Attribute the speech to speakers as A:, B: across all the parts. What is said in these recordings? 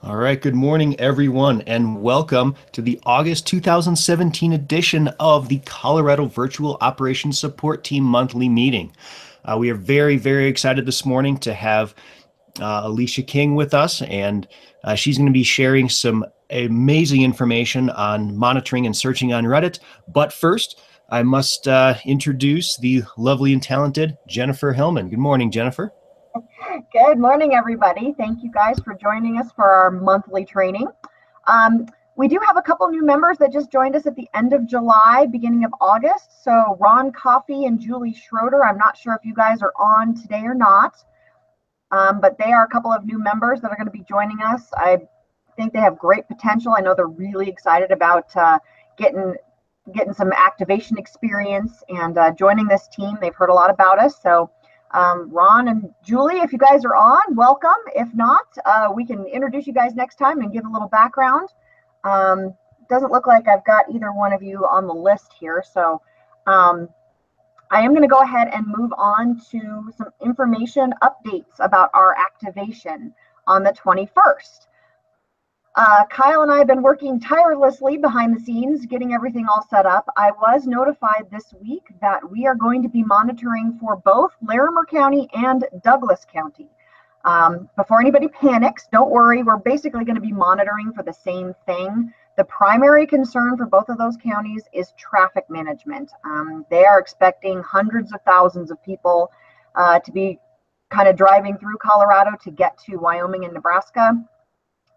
A: All right, good morning, everyone, and welcome to the August 2017 edition of the Colorado Virtual Operations Support Team Monthly Meeting. We are very excited this morning to have Alicia King with us, and she's going to be sharing some amazing information on monitoring and searching on Reddit. But first, I must introduce the lovely and talented Jennifer Hillman. Good morning, Jennifer.
B: Good morning, everybody. Thank you guys for joining us for our monthly training. We do have a couple new members that just joined us at the end of July, beginning of August. So Ron Coffey and Julie Schroeder, I'm not sure if you guys are on today or not, but they are a couple of new members that are going to be joining us. I think they have great potential. I know they're really excited about getting some activation experience and joining this team. They've heard a lot about us. So Ron and Julie, if you guys are on, welcome. If not, we can introduce you guys next time and give a little background. Doesn't look like I've got either one of you on the list here, so I am going to go ahead and move on to some information updates about our activation on the 21st. Kyle and I have been working tirelessly behind the scenes, getting everything all set up. I was notified this week that we are going to be monitoring for both Larimer County and Douglas County. Before anybody panics, don't worry, we're basically going to be monitoring for the same thing. The primary concern for both of those counties is traffic management. They are expecting hundreds of thousands of people to be kind of driving through Colorado to get to Wyoming and Nebraska.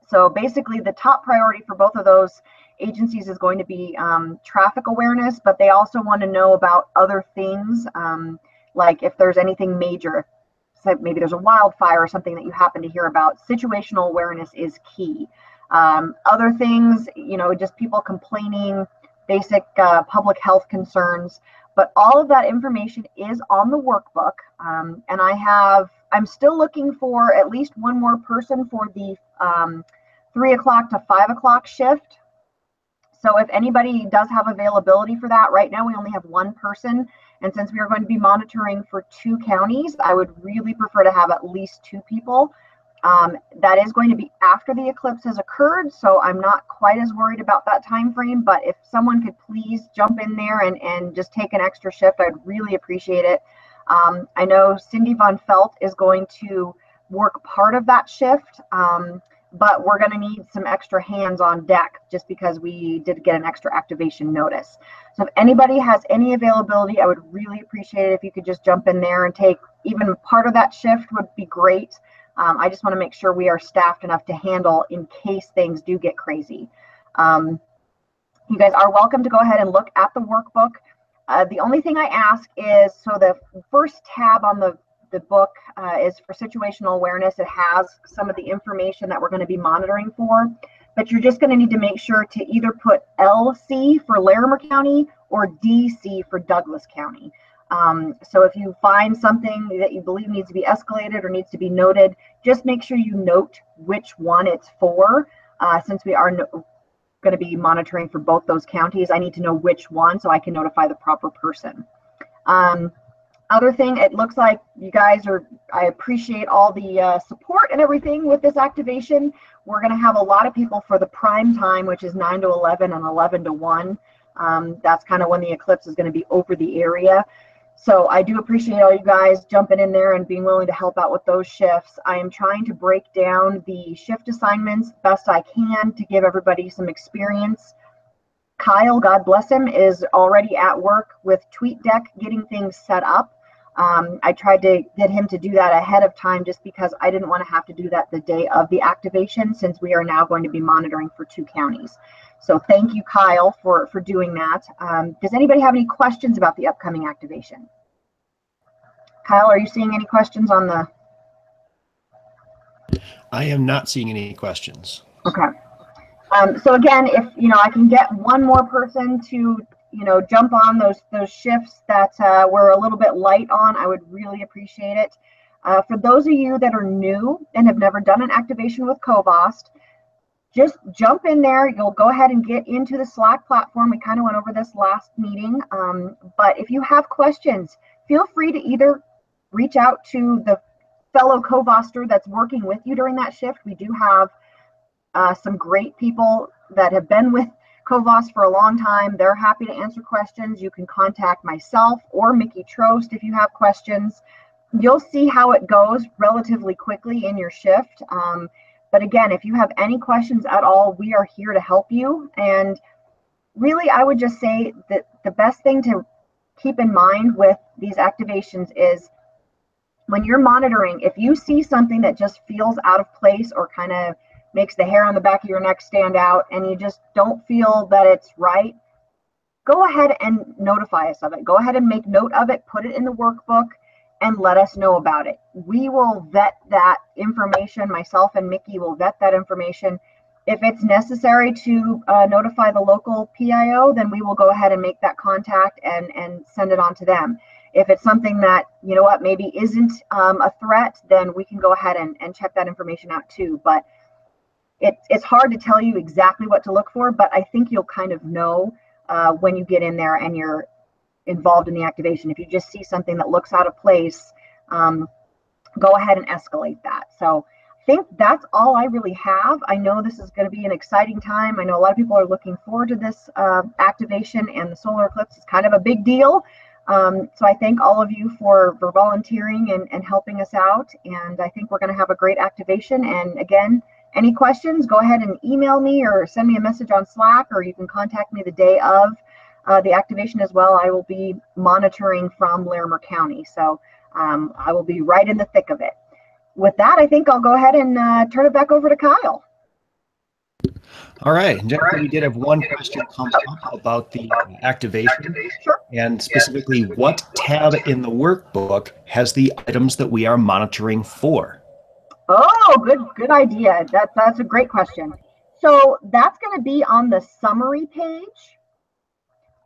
B: So basically the top priority for both of those agencies is going to be traffic awareness, but they also want to know about other things, like if there's anything major, so maybe there's a wildfire or something that you happen to hear about. Situational awareness is key. Other things, just people complaining, basic public health concerns, but all of that information is on the workbook. And I'm still looking for at least one more person for the 3 o'clock to 5 o'clock shift. So if anybody does have availability for that, right now we only have one person. And since we are going to be monitoring for 2 counties, I would really prefer to have at least 2 people. That is going to be after the eclipse has occurred, so I'm not quite as worried about that time frame. But if someone could please jump in there and just take an extra shift, I'd really appreciate it. I know Cindy Von Felt is going to work part of that shift. But we're going to need some extra hands on deck just because we did get an extra activation notice. So if anybody has any availability, I would really appreciate it if you could just jump in there and take even part of that shift would be great. I just want to make sure we are staffed enough to handle in case things do get crazy. You guys are welcome to go ahead and look at the workbook. The only thing I ask is, so the first tab on the book is for situational awareness. It has some of the information that we're going to be monitoring for, but you're just going to need to make sure to either put LC for Larimer County or DC for Douglas County. So if you find something that you believe needs to be escalated or needs to be noted, just make sure you note which one it's for. Since we are going to be monitoring for both those counties, I need to know which one so I can notify the proper person. Other thing, it looks like you guys I appreciate all the support and everything with this activation. We're going to have a lot of people for the prime time, which is 9 to 11 and 11 to 1. That's kind of when the eclipse is going to be over the area. So I do appreciate all you guys jumping in there and being willing to help out with those shifts. I am trying to break down the shift assignments best I can to give everybody some experience. Kyle, God bless him, is already at work with TweetDeck getting things set up. I tried to get him to do that ahead of time just because I didn't want to have to do that the day of the activation, since we are now going to be monitoring for 2 counties. So thank you, Kyle, for doing that. Does anybody have any questions about the upcoming activation? Kyle, are you seeing any questions on the...
A: I am not seeing any questions.
B: Okay. So again, if I can get one more person to jump on those shifts that we're a little bit light on, I would really appreciate it. For those of you that are new and have never done an activation with Covost, just jump in there. You'll go ahead and get into the Slack platform. We kind of went over this last meeting, but if you have questions, feel free to either reach out to the fellow Covoster that's working with you during that shift. We do have some great people that have been with CoVOS for a long time. They're happy to answer questions. You can contact myself or Mickey Trost if you have questions. You'll see how it goes relatively quickly in your shift. But again, if you have any questions at all, we are here to help you. And really, I would just say that the best thing to keep in mind with these activations is when you're monitoring, if you see something that just feels out of place or kind of makes the hair on the back of your neck stand out and you just don't feel that it's right, go ahead and notify us of it. Go ahead and make note of it, put it in the workbook, and let us know about it. We will vet that information. Myself and Mickey will vet that information. If it's necessary to notify the local PIO, then we will go ahead and make that contact and send it on to them. If it's something that, you know what, maybe isn't a threat, then we can go ahead and check that information out too. But it's hard to tell you exactly what to look for, but I think you'll kind of know when you get in there and you're involved in the activation. If you just see something that looks out of place, go ahead and escalate that. So I think that's all I really have. I know this is going to be an exciting time. I know a lot of people are looking forward to this activation, and the solar eclipse is kind of a big deal. So I thank all of you for volunteering and helping us out. And I think we're going to have a great activation. And again, any questions, go ahead and email me or send me a message on Slack, or you can contact me the day of the activation as well. I will be monitoring from Larimer County. So I will be right in the thick of it. With that, I think I'll go ahead and turn it back over to Kyle.
A: All right, Jennifer, we did have one question come up about the activation, and specifically what tab in the workbook has the items that we are monitoring for?
B: Oh, good idea. That's a great question. So that's going to be on the summary page,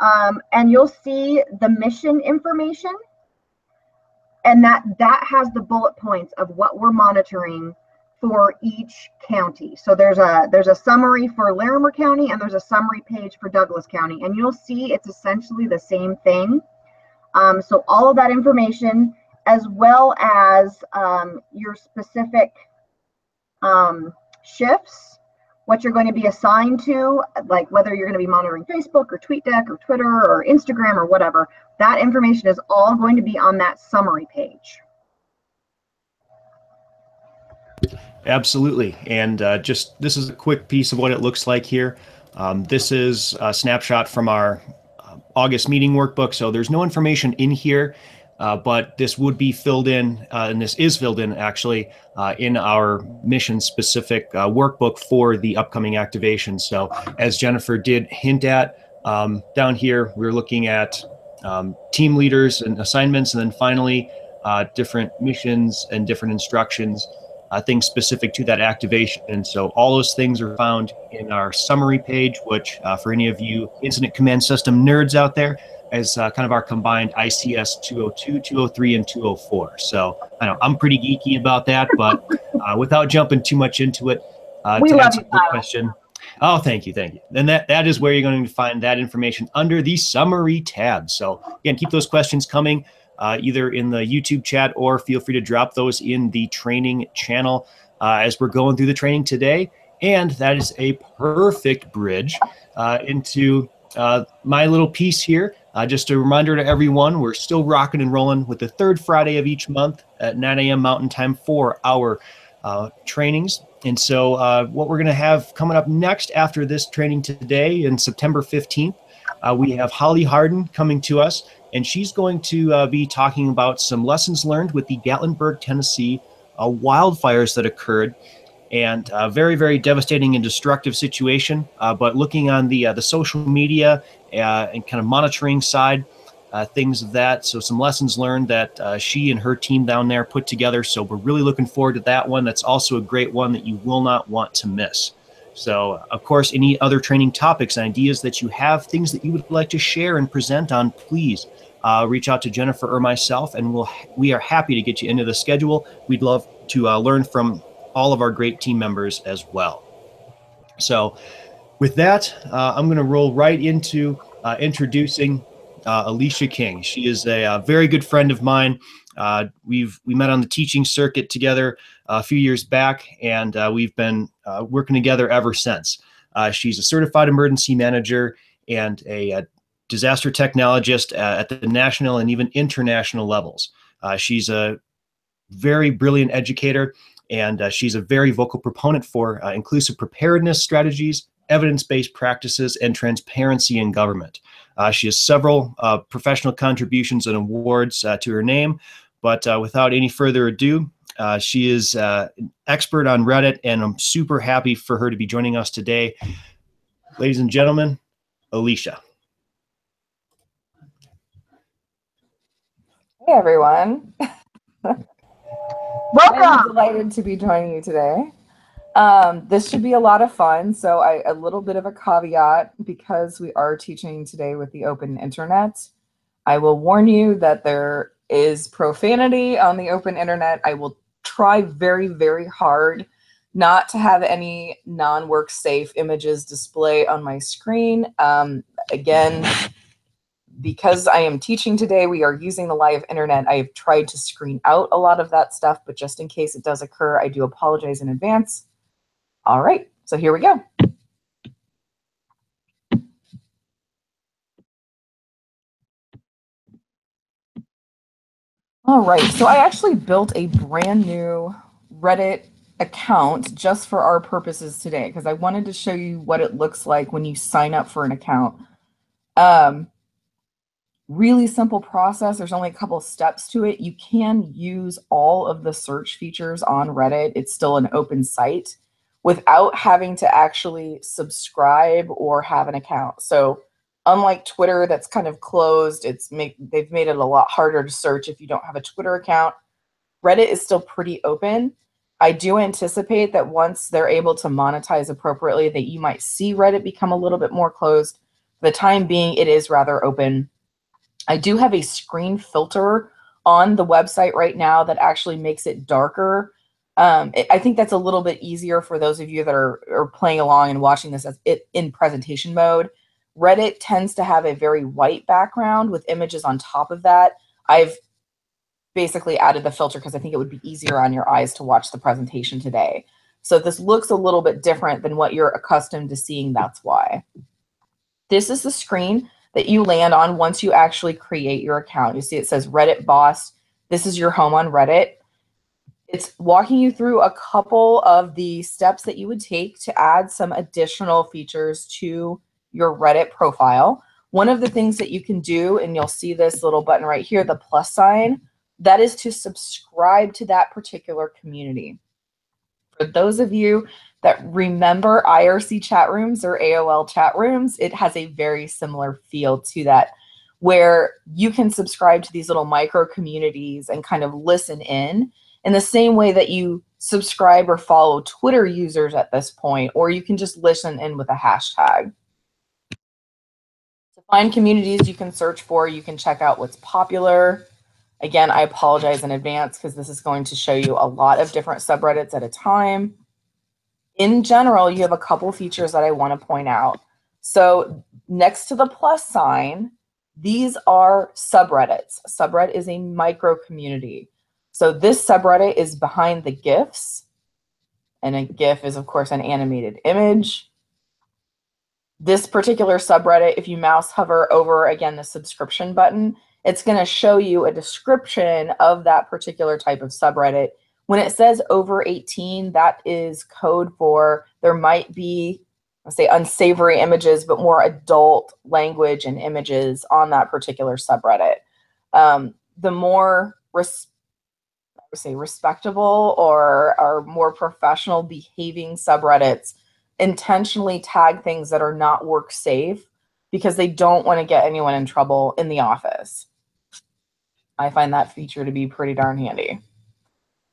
B: and you'll see the mission information, and that has the bullet points of what we're monitoring for each county. So there's a summary for Larimer County, and there's a summary page for Douglas County, and you'll see it's essentially the same thing. So all of that information, as well as your specific shifts, what you're going to be assigned to, like whether you're going to be monitoring Facebook or TweetDeck or Twitter or Instagram or whatever, that information is all going to be on that summary page.
A: Absolutely. And just this is a quick piece of what it looks like here. This is a snapshot from our August meeting workbook. So there's no information in here, but this would be filled in, and this is filled in actually in our mission specific workbook for the upcoming activation. So as Jennifer did hint at, down here, we're looking at team leaders and assignments, and then finally different missions and different instructions, things specific to that activation. And so all those things are found in our summary page, which for any of you Incident Command System nerds out there, is kind of our combined ICS 202, 203, and 204. So I know I'm pretty geeky about that, but without jumping too much into it, to answer the question. Oh, thank you. And that is where you're going to find that information under the summary tab. So again, keep those questions coming. Either in the YouTube chat, or feel free to drop those in the training channel as we're going through the training today. And that is a perfect bridge into my little piece here. Just a reminder to everyone, we're still rocking and rolling with the third Friday of each month at 9 a.m. Mountain Time for our trainings. And so what we're going to have coming up next after this training today, in September 15th, we have Holly Harden coming to us. And she's going to be talking about some lessons learned with the Gatlinburg, Tennessee wildfires that occurred, and a very, very devastating and destructive situation. But looking on the social media and kind of monitoring side, things of that. So some lessons learned that she and her team down there put together. So we're really looking forward to that one. That's also a great one that you will not want to miss. So, of course, any other training topics, ideas that you have, things that you would like to share and present on, please reach out to Jennifer or myself, and we are happy to get you into the schedule. We'd love to learn from all of our great team members as well. So with that, I'm going to roll right into introducing Alicia King. She is a very good friend of mine. We met on the teaching circuit together a few years back, and we've been working together ever since. She's a certified emergency manager and a disaster technologist at the national and even international levels. She's a very brilliant educator, and she's a very vocal proponent for inclusive preparedness strategies, evidence-based practices, and transparency in government. She has several professional contributions and awards to her name, but without any further ado, she is an expert on Reddit, and I'm super happy for her to be joining us today. Ladies and gentlemen, Alicia.
C: Hey everyone.
B: Welcome.
C: I'm delighted to be joining you today. This should be a lot of fun. So a little bit of a caveat, because we are teaching today with the open internet. I will warn you that there is profanity on the open internet. I will try very, very hard not to have any non-work safe images display on my screen. Again, because I am teaching today, we are using the live internet. I have tried to screen out a lot of that stuff, but just in case it does occur, I do apologize in advance. All right, so here we go. All right, so I actually built a brand new Reddit account just for our purposes today, because I wanted to show you what it looks like when you sign up for an account. Really simple process. There's only a couple steps to it. You can use all of the search features on Reddit. It's still an open site without having to actually subscribe or have an account. So unlike Twitter, that's kind of closed, they've made it a lot harder to search if you don't have a Twitter account. Reddit is still pretty open. I do anticipate that once they're able to monetize appropriately, that you might see Reddit become a little bit more closed. For the time being, it is rather open. I do have a screen filter on the website right now that actually makes it darker. I think that's a little bit easier for those of you that are playing along and watching this as it in presentation mode. Reddit tends to have a very white background with images on top of that. I've basically added the filter because I think it would be easier on your eyes to watch the presentation today. So this looks a little bit different than what you're accustomed to seeing, that's why. This is the screen that you land on once you actually create your account. You see it says Reddit Boss. This is your home on Reddit. It's walking you through a couple of the steps that you would take to add some additional features to your Reddit profile. One of the things that you can do, and you'll see this little button right here, the plus sign, that is to subscribe to that particular community. For those of you that remember IRC chat rooms or AOL chat rooms, it has a very similar feel to that, where you can subscribe to these little micro communities and kind of listen in the same way that you subscribe or follow Twitter users at this point, or you can just listen in with a hashtag. To find communities you can search for, you can check out what's popular. Again, I apologize in advance because this is going to show you a lot of different subreddits at a time. In general, you have a couple features that I want to point out. So next to the plus sign, these are subreddits. Subreddit is a micro community. So this subreddit is behind the GIFs. And a GIF is, of course, an animated image. This particular subreddit, if you mouse hover over, again, the subscription button, it's going to show you a description of that particular type of subreddit. When it says over 18, that is code for there might be, let's say, unsavory images, but more adult language and images on that particular subreddit. The more respectable or more professional behaving subreddits intentionally tag things that are not work safe because they don't want to get anyone in trouble in the office. I find that feature to be pretty darn handy.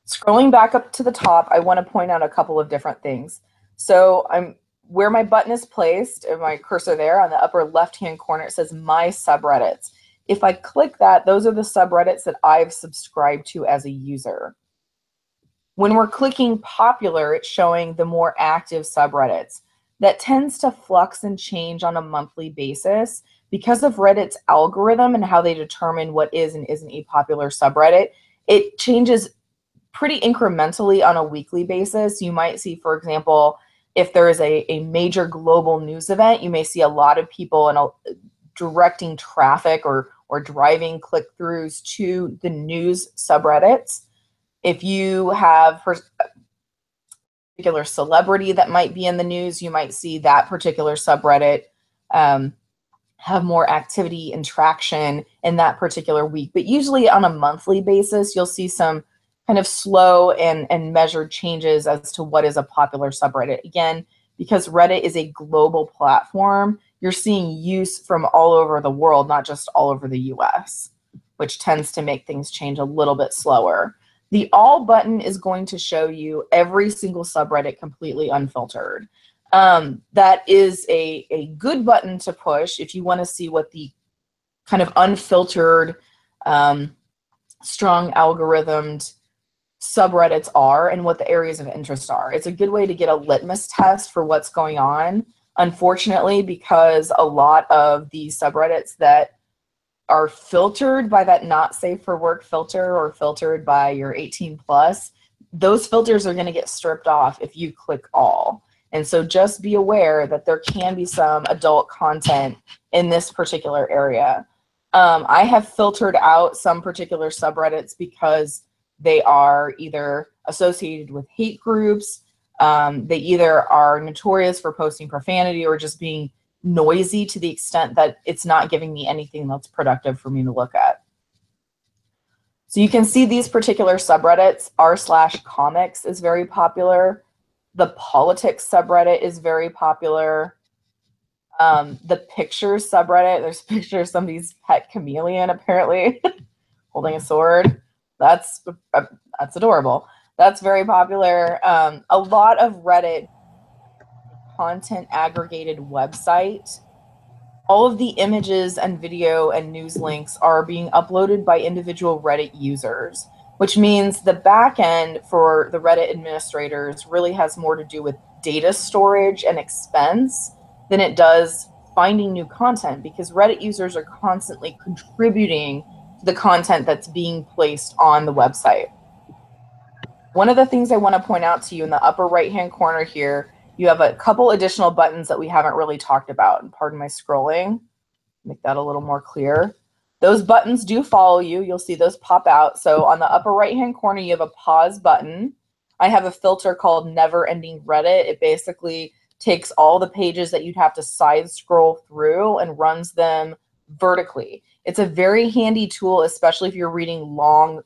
C: Scrolling back up to the top, I want to point out a couple of different things. So where my button is placed, and my cursor there on the upper left-hand corner, it says My Subreddits. If I click that, those are the subreddits that I've subscribed to as a user. When we're clicking popular, it's showing the more active subreddits. That tends to flux and change on a monthly basis because of Reddit's algorithm and how they determine what is and isn't a popular subreddit. It changes pretty incrementally on a weekly basis. You might see, for example, if there is a major global news event, you may see a lot of people directing traffic or driving click-throughs to the news subreddits. If you have a particular celebrity that might be in the news, you might see that particular subreddit have more activity and traction in that particular week. But usually on a monthly basis, you'll see some kind of slow and measured changes as to what is a popular subreddit. Again, because Reddit is a global platform, you're seeing use from all over the world, not just all over the US, which tends to make things change a little bit slower. The all button is going to show you every single subreddit completely unfiltered. That is a good button to push if you want to see what the kind of unfiltered, strong algorithmed subreddits are and what the areas of interest are. It's a good way to get a litmus test for what's going on. Unfortunately, because a lot of the subreddits that are filtered by that not safe for work filter or filtered by your 18 plus, those filters are going to get stripped off if you click all. And so just be aware that there can be some adult content in this particular area. I have filtered out some particular subreddits because they are either associated with hate groups, they either are notorious for posting profanity or just being noisy to the extent that it's not giving me anything that's productive for me to look at. So you can see these particular subreddits. r/comics is very popular. The politics subreddit is very popular. The pictures subreddit, there's pictures of somebody's pet chameleon apparently holding a sword. That's adorable. That's very popular. A lot of Reddit content aggregated website. All of the images and video and news links are being uploaded by individual Reddit users, which means the back end for the Reddit administrators really has more to do with data storage and expense than it does finding new content, because Reddit users are constantly contributing to the content that's being placed on the website. One of the things I want to point out to you in the upper right-hand corner here, you have a couple additional buttons that we haven't really talked about. And pardon my scrolling, make that a little more clear. Those buttons do follow you. You'll see those pop out. So on the upper right-hand corner, you have a pause button. I have a filter called Never Ending Reddit. It basically takes all the pages that you'd have to side scroll through and runs them vertically. It's a very handy tool, especially if you're reading long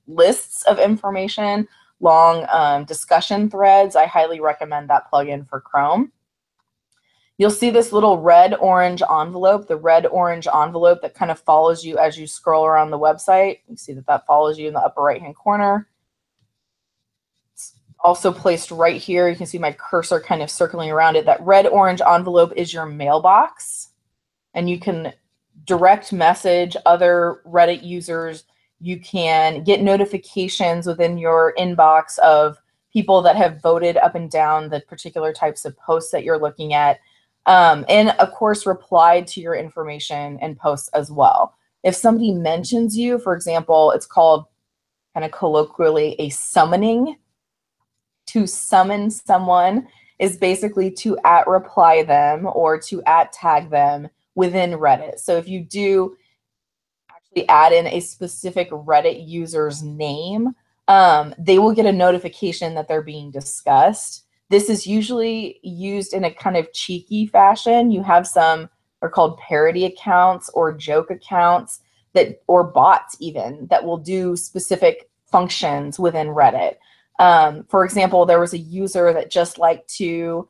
C: lists of information, long discussion threads. I highly recommend that plugin for Chrome. You'll see this little red-orange envelope, the red-orange envelope that kind of follows you as you scroll around the website. You see that that follows you in the upper right-hand corner. It's also placed right here. You can see my cursor kind of circling around it. That red-orange envelope is your mailbox, and you can direct message other Reddit users. You can get notifications within your inbox of people that have voted up and down the particular types of posts that you're looking at. And of course, replied to your information and posts as well. If somebody mentions you, for example, it's called kind of colloquially a summoning. To summon someone is basically to @reply them or to @tag them within Reddit. So if you do actually add in a specific Reddit user's name, they will get a notification that they're being discussed. This is usually used in a kind of cheeky fashion. You have some are called parody accounts or joke accounts that, or bots even, that will do specific functions within Reddit. For example, there was a user that just liked to,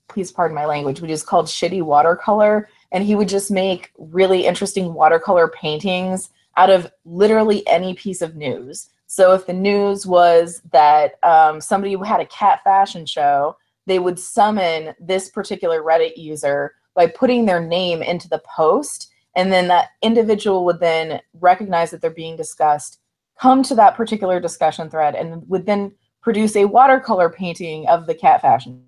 C: please pardon my language, which is called Shitty Watercolor. And he would just make really interesting watercolor paintings out of literally any piece of news. So if the news was that somebody had a cat fashion show, they would summon this particular Reddit user by putting their name into the post, and then that individual would then recognize that they're being discussed, come to that particular discussion thread, and would then produce a watercolor painting of the cat fashion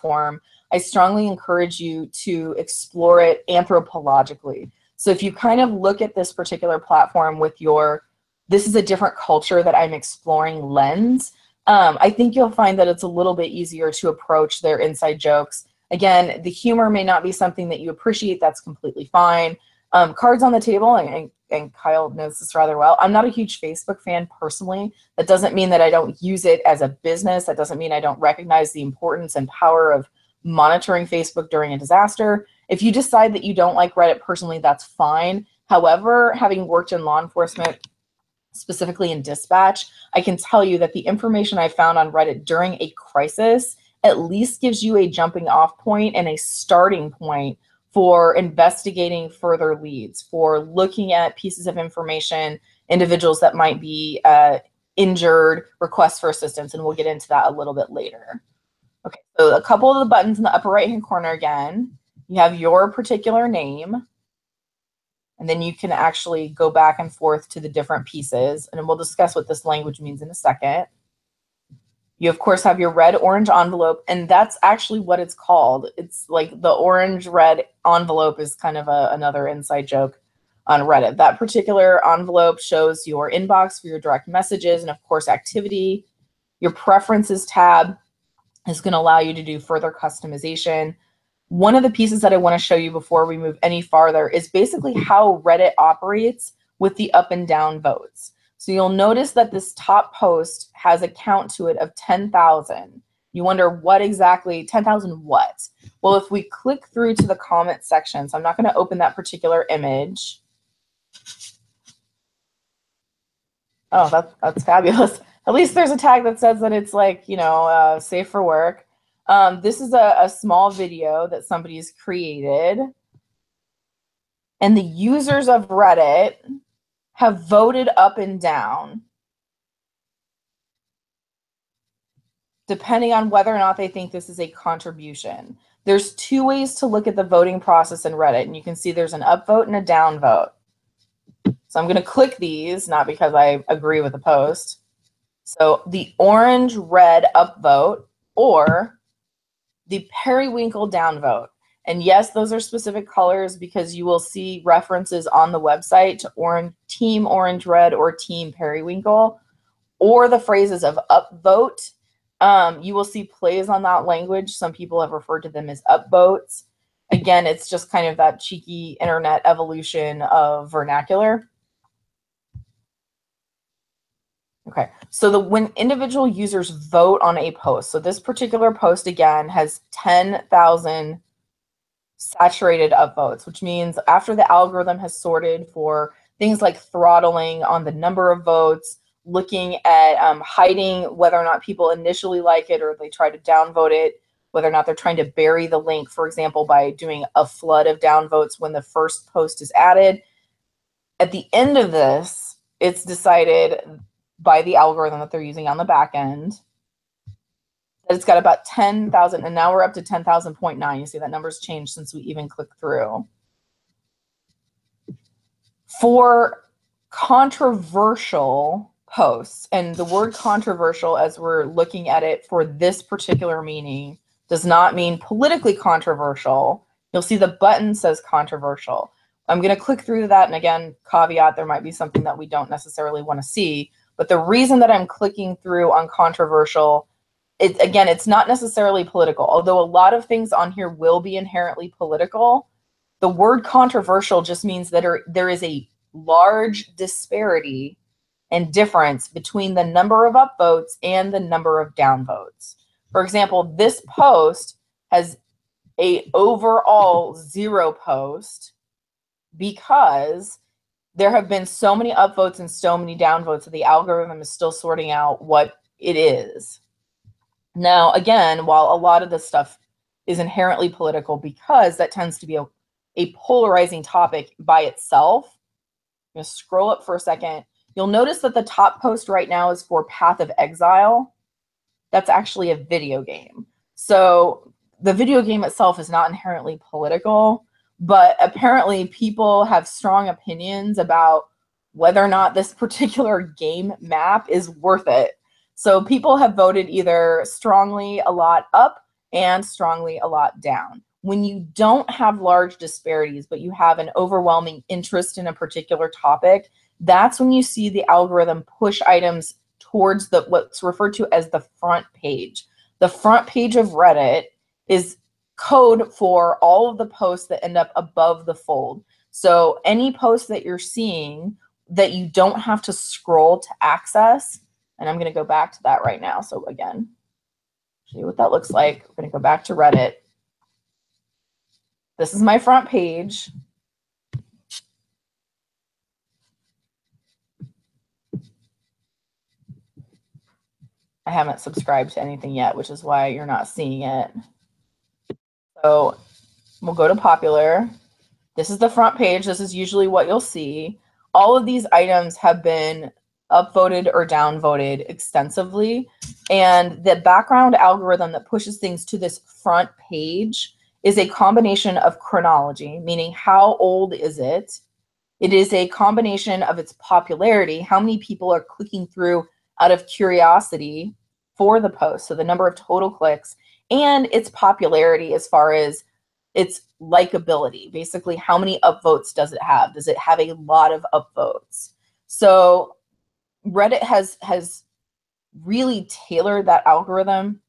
C: form I strongly encourage you to explore it anthropologically. So if you kind of look at this particular platform with your, this is a different culture that I'm exploring lens, I think you'll find that it's a little bit easier to approach their inside jokes. Again, the humor may not be something that you appreciate. That's completely fine. Cards on the table, and Kyle knows this rather well, I'm not a huge Facebook fan personally. That doesn't mean that I don't use it as a business. That doesn't mean I don't recognize the importance and power of monitoring Facebook during a disaster. If you decide that you don't like Reddit personally, that's fine. However, having worked in law enforcement, specifically in dispatch, I can tell you that the information I found on Reddit during a crisis at least gives you a jumping off point and a starting point for investigating further leads, for looking at pieces of information, individuals that might be injured, requests for assistance, and we'll get into that a little bit later. Okay, so a couple of the buttons in the upper right-hand corner again, you have your particular name, and then you can actually go back and forth to the different pieces, and we'll discuss what this language means in a second. You, of course, have your red-orange envelope, and that's actually what it's called. It's like the orange-red envelope is kind of another inside joke on Reddit. That particular envelope shows your inbox for your direct messages and, of course, activity. Your preferences tab is going to allow you to do further customization. One of the pieces that I want to show you before we move any farther is basically how Reddit operates with the up and down votes. So you'll notice that this top post has a count to it of 10,000. You wonder what exactly, 10,000 what? Well, if we click through to the comment section, so I'm not going to open that particular image. Oh, that's fabulous. At least there's a tag that says that it's like, you know, safe for work. This is a small video that somebody's created. And the users of Reddit have voted up and down depending on whether or not they think this is a contribution. There's two ways to look at the voting process in Reddit, and you can see there's an upvote and a downvote. So I'm going to click these, not because I agree with the post. So the orange-red upvote or the periwinkle downvote. And yes, those are specific colors because you will see references on the website to orange, team orange red or team periwinkle, or the phrases of upvote. You will see plays on that language. Some people have referred to them as upvotes. Again, it's just kind of that cheeky internet evolution of vernacular. Okay, so when individual users vote on a post, so this particular post again has 10,000 saturated upvotes, which means after the algorithm has sorted for things like throttling on the number of votes, looking at hiding whether or not people initially like it or they try to downvote it, whether or not they're trying to bury the link, for example, by doing a flood of downvotes when the first post is added. At the end of this, it's decided by the algorithm that they're using on the back end that it's got about 10,000, and now we're up to 10,000.9. You see that number's changed since we even clicked through. For controversial posts, and the word controversial as we're looking at it for this particular meaning does not mean politically controversial. You'll see the button says controversial. I'm going to click through that, and again, caveat, there might be something that we don't necessarily want to see, but the reason that I'm clicking through on controversial, again, it's not necessarily political, although a lot of things on here will be inherently political. The word controversial just means that there is a large disparity and difference between the number of upvotes and the number of downvotes. For example, this post has a overall 0 post because there have been so many upvotes and so many downvotes that the algorithm is still sorting out what it is. Now, again, while a lot of this stuff is inherently political because that tends to be a polarizing topic by itself, I'm going to scroll up for a second. You'll notice that the top post right now is for Path of Exile. That's actually a video game. So the video game itself is not inherently political, but apparently people have strong opinions about whether or not this particular game map is worth it. So people have voted either strongly a lot up and strongly a lot down. When you don't have large disparities, but you have an overwhelming interest in a particular topic, that's when you see the algorithm push items towards what's referred to as the front page. The front page of Reddit is code for all of the posts that end up above the fold. So any post that you're seeing that you don't have to scroll to access, and I'm going to go back to that right now. So again, show you what that looks like. We're going to go back to Reddit. This is my front page. I haven't subscribed to anything yet, which is why you're not seeing it. So we'll go to popular. This is the front page. This is usually what you'll see. All of these items have been upvoted or downvoted extensively. And the background algorithm that pushes things to this front page is a combination of chronology, meaning how old is it? It is a combination of its popularity, how many people are clicking through out of curiosity for the post, so the number of total clicks, and its popularity as far as its likability. Basically, how many upvotes does it have? Does it have a lot of upvotes? So Reddit has really tailored that algorithm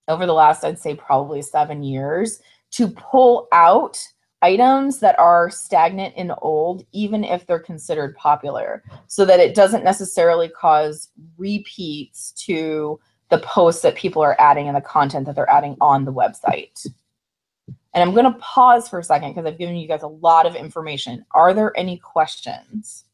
C: over the last, I'd say, probably 7 years to pull out items that are stagnant and old, even if they're considered popular, so that it doesn't necessarily cause repeats to the posts that people are adding and the content that they're adding on the website. And I'm going to pause for a second because I've given you guys a lot of information. Are there any questions?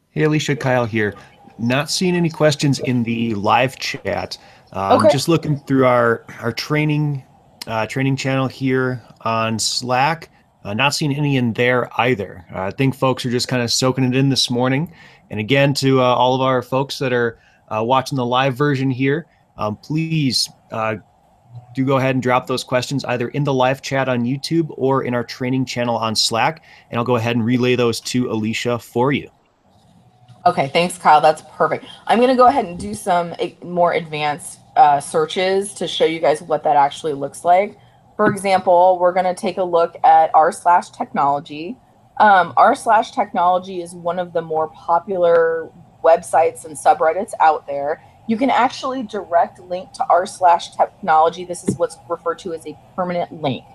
A: Hey, Alicia, Kyle here. Not seeing any questions in the live chat.
C: Okay.
A: Just looking through our training channel here on Slack. Not seeing any in there either. I think folks are just kind of soaking it in this morning. And again, to all of our folks that are watching the live version here, please do go ahead and drop those questions either in the live chat on YouTube or in our training channel on Slack. And I'll go ahead and relay those to Alicia for you.
C: Okay, thanks, Kyle. That's perfect. I'm going to go ahead and do some more advanced searches to show you guys what that actually looks like. For example, we're going to take a look at r/technology. r/technology is one of the more popular websites and subreddits out there. You can actually direct link to r/technology. This is what's referred to as a permanent link.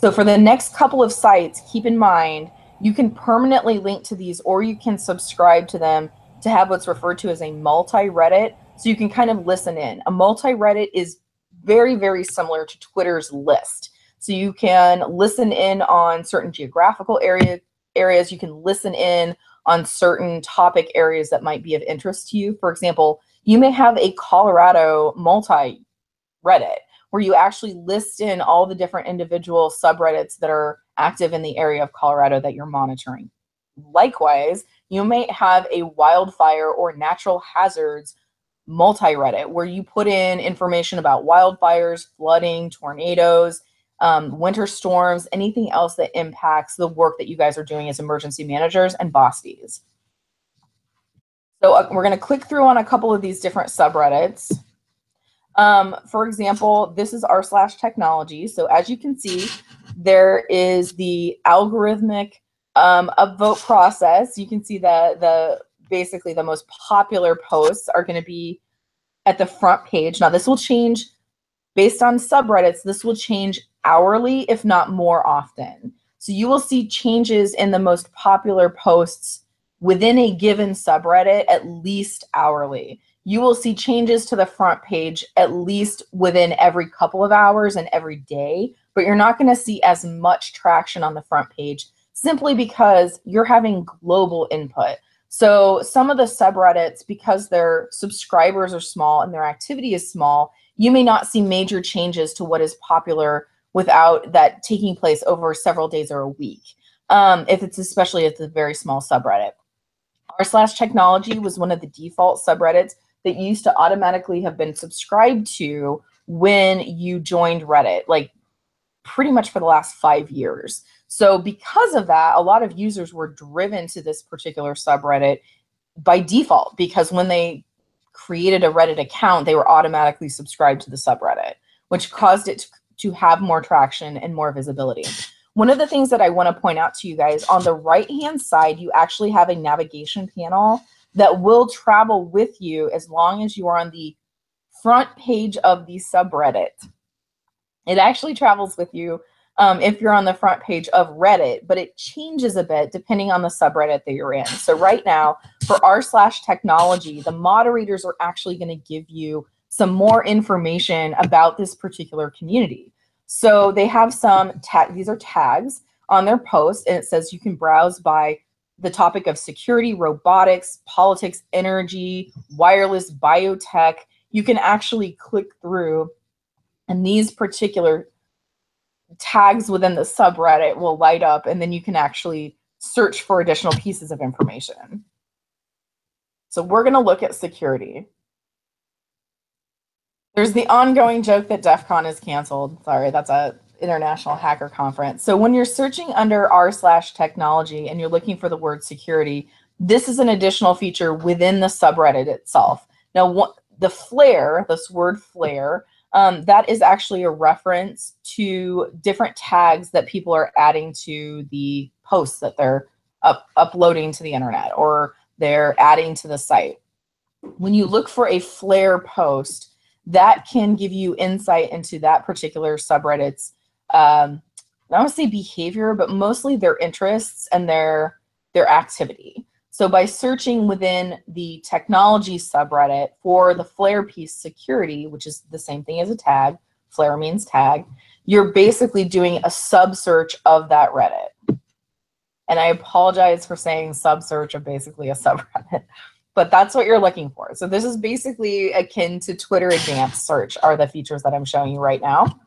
C: So for the next couple of sites, keep in mind, you can permanently link to these, or you can subscribe to them to have what's referred to as a multi-Reddit. So you can kind of listen in. A multi-Reddit is very, very similar to Twitter's list. So you can listen in on certain geographical areas. You can listen in on certain topic areas that might be of interest to you. For example, you may have a Colorado multi-Reddit where you actually list in all the different individual subreddits that are active in the area of Colorado that you're monitoring. Likewise, you may have a wildfire or natural hazards multi-Reddit where you put in information about wildfires, flooding, tornadoes, winter storms, anything else that impacts the work that you guys are doing as emergency managers and BOSTEs. So we're going to click through on a couple of these different subreddits. For example, this is r/technology. So as you can see, there is the algorithmic upvote process. You can see that basically the most popular posts are going to be at the front page. Now this will change based on subreddits. This will change hourly, if not more often. So you will see changes in the most popular posts within a given subreddit at least hourly. You will see changes to the front page at least within every couple of hours and every day, but you're not going to see as much traction on the front page simply because you're having global input. So some of the subreddits, because their subscribers are small and their activity is small, you may not see major changes to what is popular without that taking place over several days or a week, especially if it's a very small subreddit. r/technology was one of the default subreddits that used to automatically have been subscribed to when you joined Reddit, like pretty much for the last 5 years. So because of that, a lot of users were driven to this particular subreddit by default, because when they created a Reddit account, they were automatically subscribed to the subreddit, which caused it to have more traction and more visibility. One of the things that I want to point out to you guys, on the right-hand side, you actually have a navigation panel that will travel with you as long as you are on the front page of the subreddit. It actually travels with you if you're on the front page of Reddit, but it changes a bit depending on the subreddit that you're in. So right now, for r/technology, the moderators are actually going to give you some more information about this particular community. So they have some these are tags on their post, and it says you can browse by the topic of security, robotics, politics, energy, wireless, biotech. You can actually click through, and these particular tags within the subreddit will light up, and then you can actually search for additional pieces of information. So we're going to look at security. There's the ongoing joke that DEF CON is canceled. Sorry, that's a international hacker conference. So when you're searching under r/technology and you're looking for the word security, this is an additional feature within the subreddit itself. Now, the flare, this word flare, that is actually a reference to different tags that people are adding to the posts that they're uploading to the internet, or they're adding to the site. When you look for a flare post, that can give you insight into that particular subreddit's, I don't want to say behavior, but mostly their interests and their activity. So by searching within the technology subreddit for the flare piece security, which is the same thing as a tag, flare means tag, you're basically doing a sub search of that Reddit. And I apologize for saying sub search of basically a subreddit, but that's what you're looking for. So this is basically akin to Twitter advanced search, are the features that I'm showing you right now.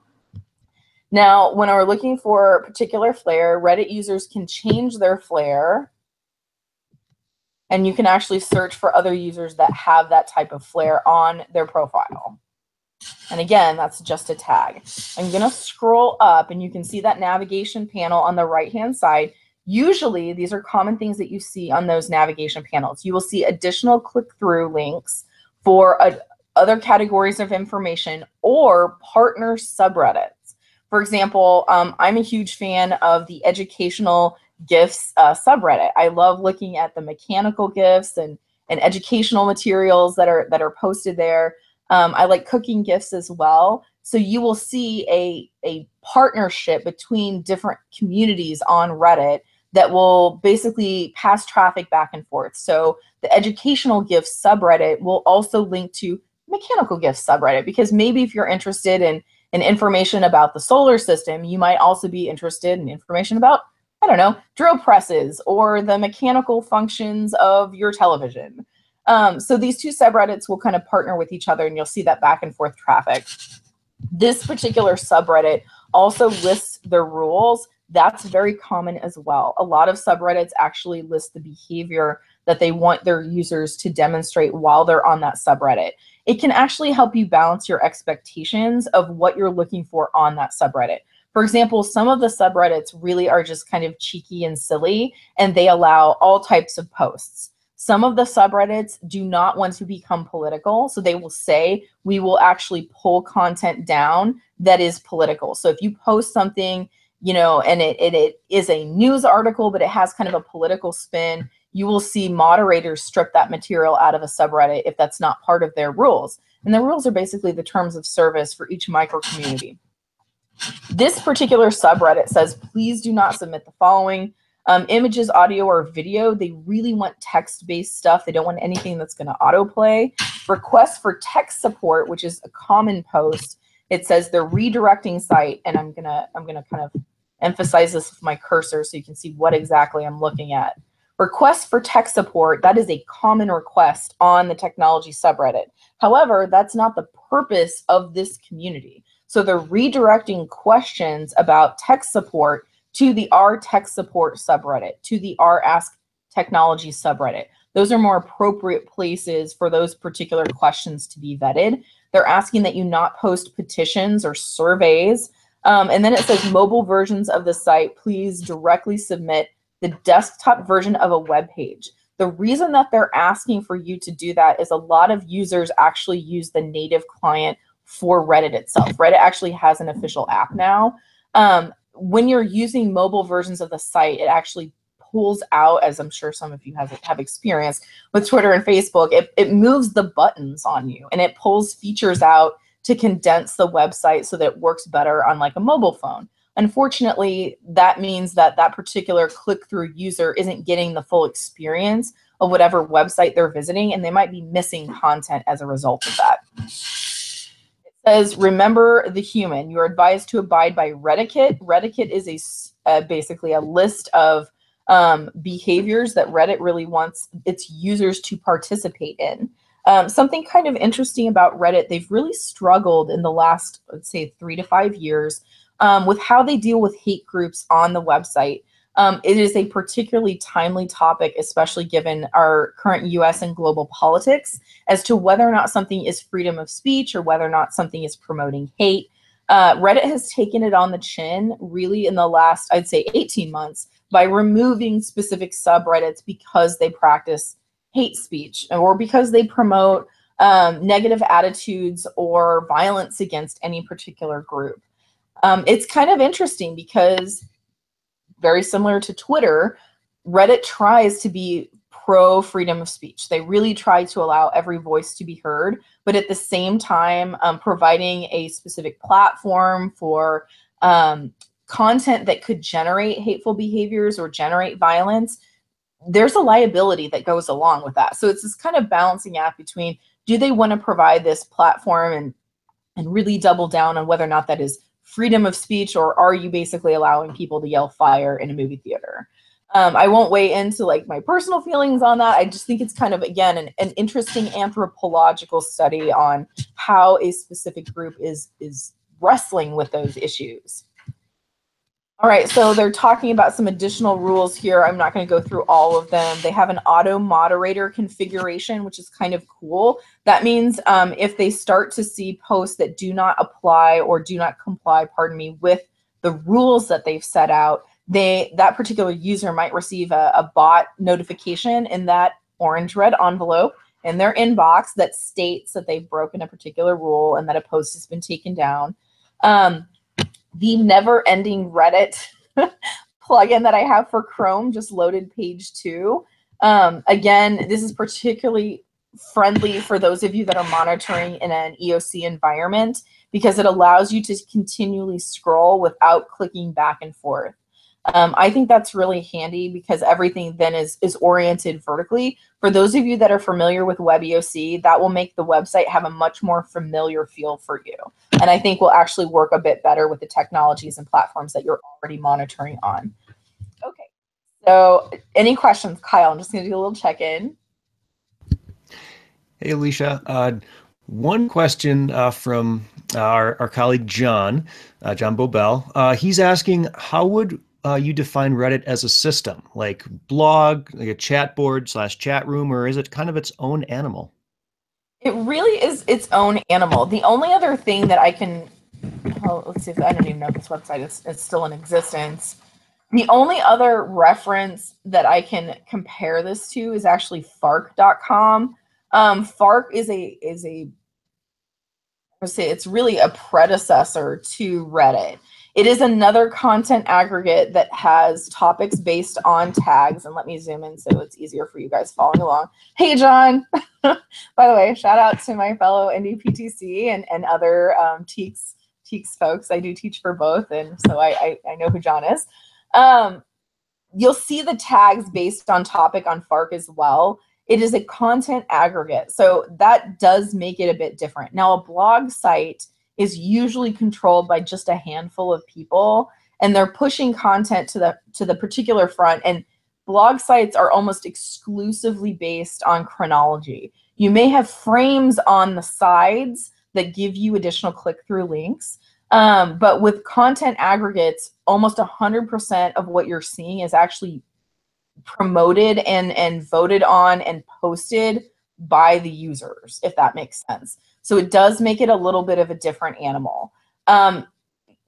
C: Now, when we're looking for a particular flare, Reddit users can change their flare, and you can actually search for other users that have that type of flare on their profile. And again, that's just a tag. I'm going to scroll up, and you can see that navigation panel on the right-hand side. Usually, these are common things that you see on those navigation panels. You will see additional click-through links for other categories of information or partner subreddits. For example, I'm a huge fan of the educational GIFs subreddit. I love looking at the mechanical GIFs and educational materials that are posted there. I like cooking GIFs as well. So you will see a partnership between different communities on Reddit that will basically pass traffic back and forth. So the educational GIFs subreddit will also link to mechanical GIFs subreddit, because maybe if you're interested in information about the solar system, you might also be interested in information about, I don't know, drill presses or the mechanical functions of your television. So these two subreddits will kind of partner with each other, and you'll see that back and forth traffic. This particular subreddit also lists their rules. That's very common as well. A lot of subreddits actually list the behavior that they want their users to demonstrate while they're on that subreddit. It can actually help you balance your expectations of what you're looking for on that subreddit. For example, some of the subreddits really are just kind of cheeky and silly, and they allow all types of posts. Some of the subreddits do not want to become political, so they will say, we will actually pull content down that is political. So if you post something, you know, and it is a news article, but it has kind of a political spin, you will see moderators strip that material out of a subreddit if that's not part of their rules. And the rules are basically the terms of service for each micro community. This particular subreddit says, please do not submit the following: images, audio, or video. They really want text-based stuff. They don't want anything that's going to autoplay. Requests for text support, which is a common post. It says they're redirecting site, and I'm gonna kind of emphasize this with my cursor so you can see what exactly I'm looking at. Requests for tech support, that is a common request on the technology subreddit. However, that's not the purpose of this community. So they're redirecting questions about tech support to the r/tech support subreddit, to the r/ask technology subreddit. Those are more appropriate places for those particular questions to be vetted. They're asking that you not post petitions or surveys. And then it says mobile versions of the site, please directly submit the desktop version of a web page. The reason that they're asking for you to do that is a lot of users actually use the native client for Reddit itself. Reddit actually has an official app now. When you're using mobile versions of the site, it actually pulls out, as I'm sure some of you have experienced with Twitter and Facebook, it moves the buttons on you and it pulls features out to condense the website so that it works better on like a mobile phone. Unfortunately, that means that that particular click-through user isn't getting the full experience of whatever website they're visiting, and they might be missing content as a result of that. It says, remember the human. You're advised to abide by Reddit. Reddit is basically a list of behaviors that Reddit really wants its users to participate in. Something kind of interesting about Reddit, they've really struggled in the last, let's say, 3 to 5 years with how they deal with hate groups on the website. It is a particularly timely topic, especially given our current US and global politics, as to whether or not something is freedom of speech or whether or not something is promoting hate. Reddit has taken it on the chin really in the last, I'd say, 18 months by removing specific subreddits because they practice hate speech or because they promote negative attitudes or violence against any particular group. It's kind of interesting because, very similar to Twitter, Reddit tries to be pro freedom of speech. They really try to allow every voice to be heard, but at the same time, providing a specific platform for content that could generate hateful behaviors or generate violence. There's a liability that goes along with that. So it's this kind of balancing act between, do they want to provide this platform and really double down on whether or not that is freedom of speech, or are you basically allowing people to yell fire in a movie theater? I won't weigh into like my personal feelings on that. I just think it's kind of, again, an interesting anthropological study on how a specific group is wrestling with those issues. All right, so they're talking about some additional rules here. I'm not going to go through all of them. They have an auto moderator configuration, which is kind of cool. That means if they start to see posts that do not apply or do not comply, pardon me, with the rules that they've set out, that particular user might receive a bot notification in that orange red envelope in their inbox that states that they've broken a particular rule and that a post has been taken down. The never-ending Reddit plugin that I have for Chrome just loaded page 2. Again, this is particularly friendly for those of you that are monitoring in an EOC environment because it allows you to continually scroll without clicking back and forth. I think that's really handy because everything then is oriented vertically. For those of you that are familiar with WebEOC, that will make the website have a much more familiar feel for you. And I think will actually work a bit better with the technologies and platforms that you're already monitoring on. Okay, so any questions, Kyle? I'm just going to do a little check-in.
A: Hey, Alicia. One question from our colleague John Bobel. He's asking, how would you define Reddit as a system, like blog, like a chat board / chat room, or is it kind of its own animal?
C: It really is its own animal. The only other thing that I can, let's see if I don't even know if this website is still in existence. The only other reference that I can compare this to is actually Fark.com. Fark is it's really a predecessor to Reddit. It is another content aggregate that has topics based on tags. And let me zoom in so it's easier for you guys following along. Hey, John. By the way, shout out to my fellow NDPTC and other TEACS folks. I do teach for both, and so I know who John is. You'll see the tags based on topic on Fark as well. It is a content aggregate, so that does make it a bit different. Now, a blog site is usually controlled by just a handful of people, and they're pushing content to the particular front, and blog sites are almost exclusively based on chronology. You may have frames on the sides that give you additional click-through links, but with content aggregates, almost 100% of what you're seeing is actually promoted and voted on and posted by the users, if that makes sense. So it does make it a little bit of a different animal.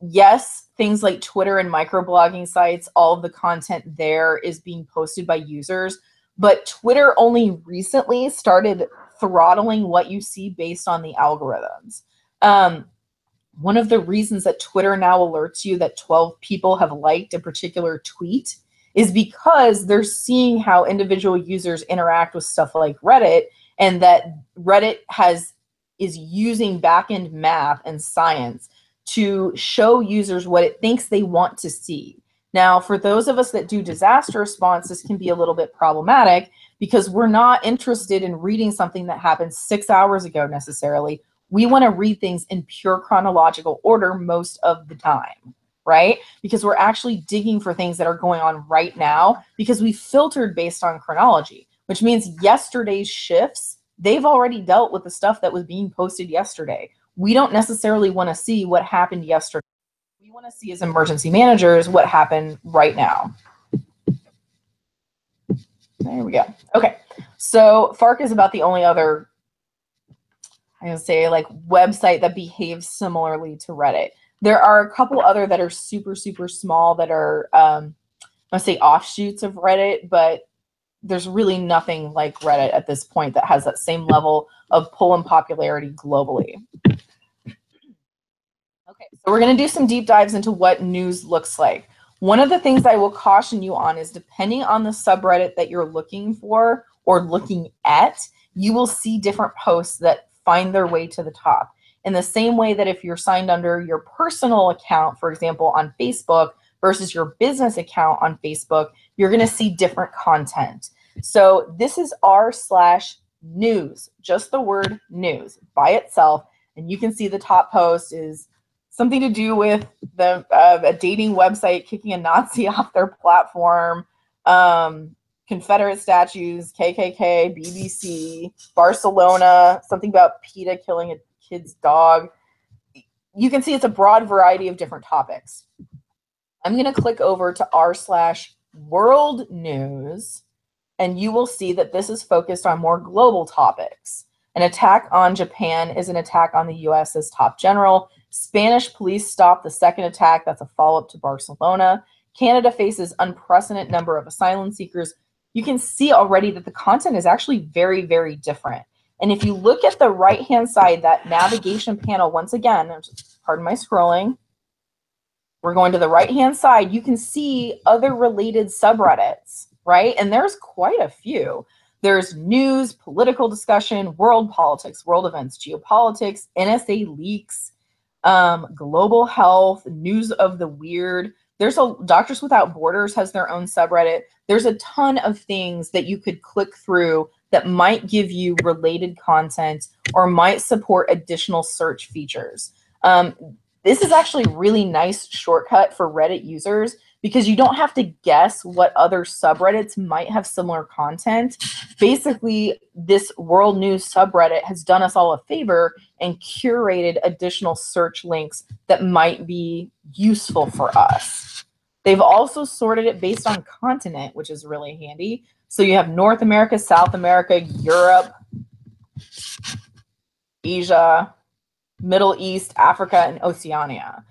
C: Yes, things like Twitter and microblogging sites, all of the content there is being posted by users, but Twitter only recently started throttling what you see based on the algorithms. One of the reasons that Twitter now alerts you that 12 people have liked a particular tweet is because they're seeing how individual users interact with stuff like Reddit, and that Reddit is using back-end math and science to show users what it thinks they want to see. Now, for those of us that do disaster response, this can be a little bit problematic because we're not interested in reading something that happened 6 hours ago necessarily. We want to read things in pure chronological order most of the time, right? Because we're actually digging for things that are going on right now because we filtered based on chronology, which means yesterday's shifts, they've already dealt with the stuff that was being posted yesterday. We don't necessarily want to see what happened yesterday. We want to see as emergency managers what happened right now. There we go. Okay, so FARC is about the only other, I would say, like website that behaves similarly to Reddit. There are a couple other that are super, super small that are, let's say, offshoots of Reddit, but there's really nothing like Reddit at this point that has that same level of pull and popularity globally. Okay, so we're going to do some deep dives into what news looks like. One of the things I will caution you on is depending on the subreddit that you're looking for or looking at, you will see different posts that find their way to the top. In the same way that if you're signed under your personal account, for example, on Facebook versus your business account on Facebook, you're going to see different content. So this is r/news, just the word news by itself. And you can see the top post is something to do with the a dating website kicking a Nazi off their platform, Confederate statues, KKK, BBC, Barcelona, something about PETA killing a kid's dog. You can see it's a broad variety of different topics. I'm going to click over to r/world news, and you will see that this is focused on more global topics. An attack on Japan is an attack on the U.S. as top general. Spanish police stopped the second attack. That's a follow-up to Barcelona. Canada faces unprecedented number of asylum seekers. You can see already that the content is actually very, very different. And if you look at the right-hand side, that navigation panel, once again, pardon my scrolling, we're going to the right-hand side, you can see other related subreddits, right? And there's quite a few. There's news, political discussion, world politics, world events, geopolitics, NSA leaks, global health, news of the weird. There's Doctors Without Borders has their own subreddit. There's a ton of things that you could click through that might give you related content or might support additional search features. This is actually a really nice shortcut for Reddit users because you don't have to guess what other subreddits might have similar content. Basically, this world news subreddit has done us all a favor and curated additional search links that might be useful for us. They've also sorted it based on continent, which is really handy. So you have North America, South America, Europe, Asia, Middle East, Africa, and Oceania.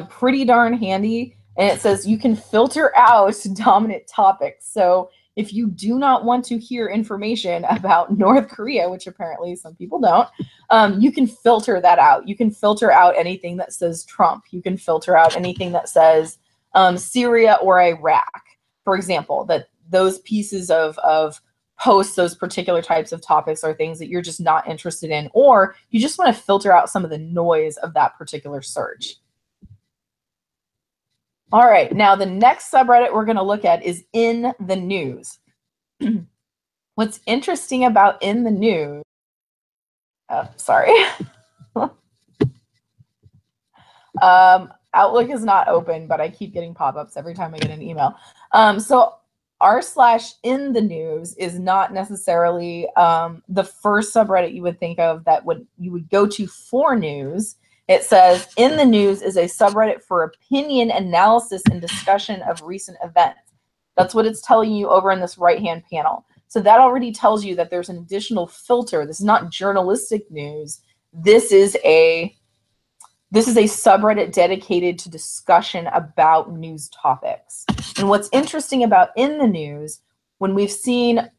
C: Pretty darn handy. And it says you can filter out dominant topics. So if you do not want to hear information about North Korea, which apparently some people don't, you can filter that out. You can filter out anything that says Trump. You can filter out anything that says Syria or Iraq, for example, that those pieces of posts, those particular types of topics are things that you're just not interested in, or you just want to filter out some of the noise of that particular search. All right, now the next subreddit we're going to look at is In the News. What's interesting about In the News, Outlook is not open, but I keep getting pop-ups every time I get an email. So r/In the News is not necessarily the first subreddit you would think of that you would go to for news. It says In the News is a subreddit for opinion, analysis, and discussion of recent events. That's what it's telling you over in this right-hand panel. So that already tells you that there's an additional filter. This is not journalistic news. This is a subreddit dedicated to discussion about news topics. And what's interesting about In the News, when we've seen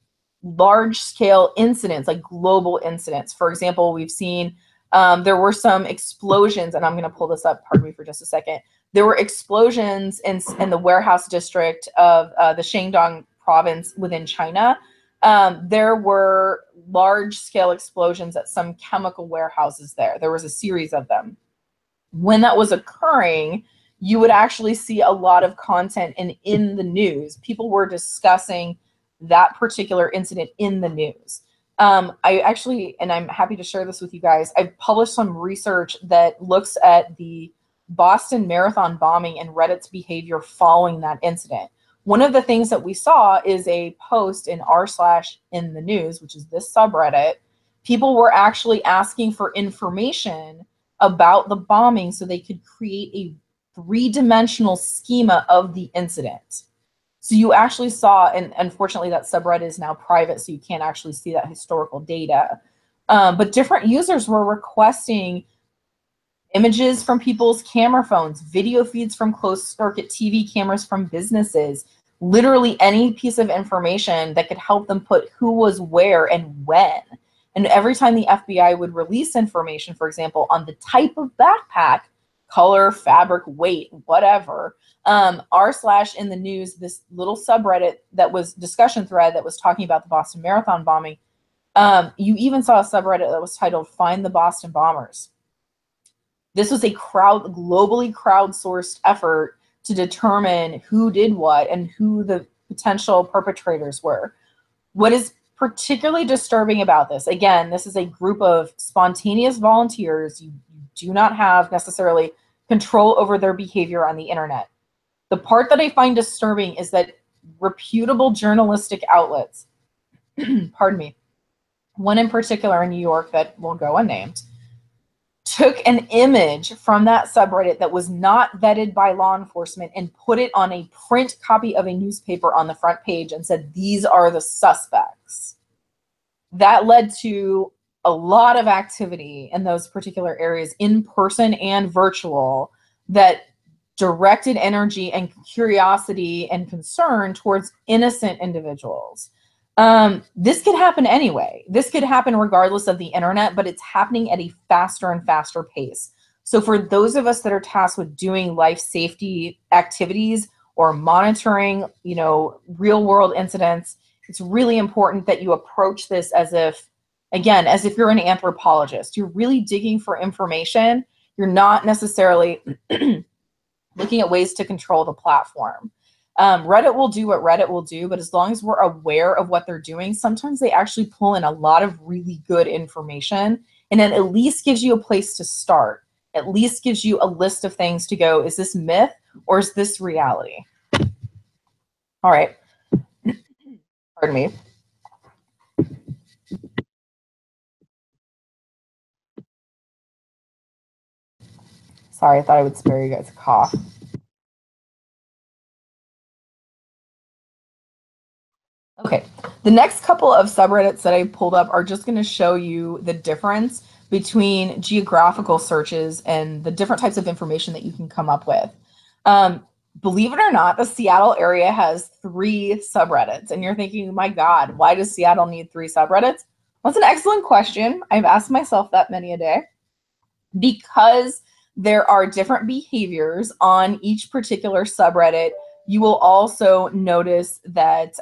C: large scale incidents, like global incidents. For example, we've seen there were some explosions, and I'm going to pull this up, pardon me for just a second. There were explosions in the warehouse district of the Shandong province within China. There were large scale explosions at some chemical warehouses there. There was a series of them. When that was occurring, you would actually see a lot of content in the news. People were discussing that particular incident in the news. I actually, and I'm happy to share this with you guys, I've published some research that looks at the Boston Marathon bombing and Reddit's behavior following that incident. One of the things that we saw is a post in r/in-the-news, which is this subreddit. People were actually asking for information about the bombing so they could create a three-dimensional schema of the incident. So you actually saw, and unfortunately that subreddit is now private, so you can't actually see that historical data. But different users were requesting images from people's camera phones, video feeds from closed circuit TV cameras from businesses, literally any piece of information that could help them put who was where and when. And every time the FBI would release information, for example, on the type of backpack, color, fabric, weight, whatever, r/in-the-news, this little subreddit that was discussion thread that was talking about the Boston Marathon bombing, you even saw a subreddit that was titled Find the Boston Bombers. This was a globally crowdsourced effort to determine who did what and who the potential perpetrators were. What is particularly disturbing about this, again, this is a group of spontaneous volunteers. You do not have necessarily control over their behavior on the internet. The part that I find disturbing is that reputable journalistic outlets, pardon me, one in particular in New York that will go unnamed, took an image from that subreddit that was not vetted by law enforcement and put it on a print copy of a newspaper on the front page and said, these are the suspects. That led to a lot of activity in those particular areas, in person and virtual, that directed energy and curiosity and concern towards innocent individuals. This could happen anyway. This could happen regardless of the internet, but it's happening at a faster and faster pace. So for those of us that are tasked with doing life safety activities or monitoring, real world incidents, it's really important that you approach this as if you're an anthropologist. You're really digging for information. You're not necessarily looking at ways to control the platform. Reddit will do what Reddit will do, but as long as we're aware of what they're doing, sometimes they actually pull in a lot of really good information, and it at least gives you a place to start. At least gives you a list of things to go, is this myth or is this reality? All right. Pardon me. Sorry, I thought I would spare you guys a cough. Okay, the next couple of subreddits that I pulled up are just going to show you the difference between geographical searches and the different types of information that you can come up with. Believe it or not, the Seattle area has 3 subreddits, and you're thinking, my God, why does Seattle need 3 subreddits? Well, that's an excellent question. I've asked myself that many a day. Because there are different behaviors on each particular subreddit, you will also notice that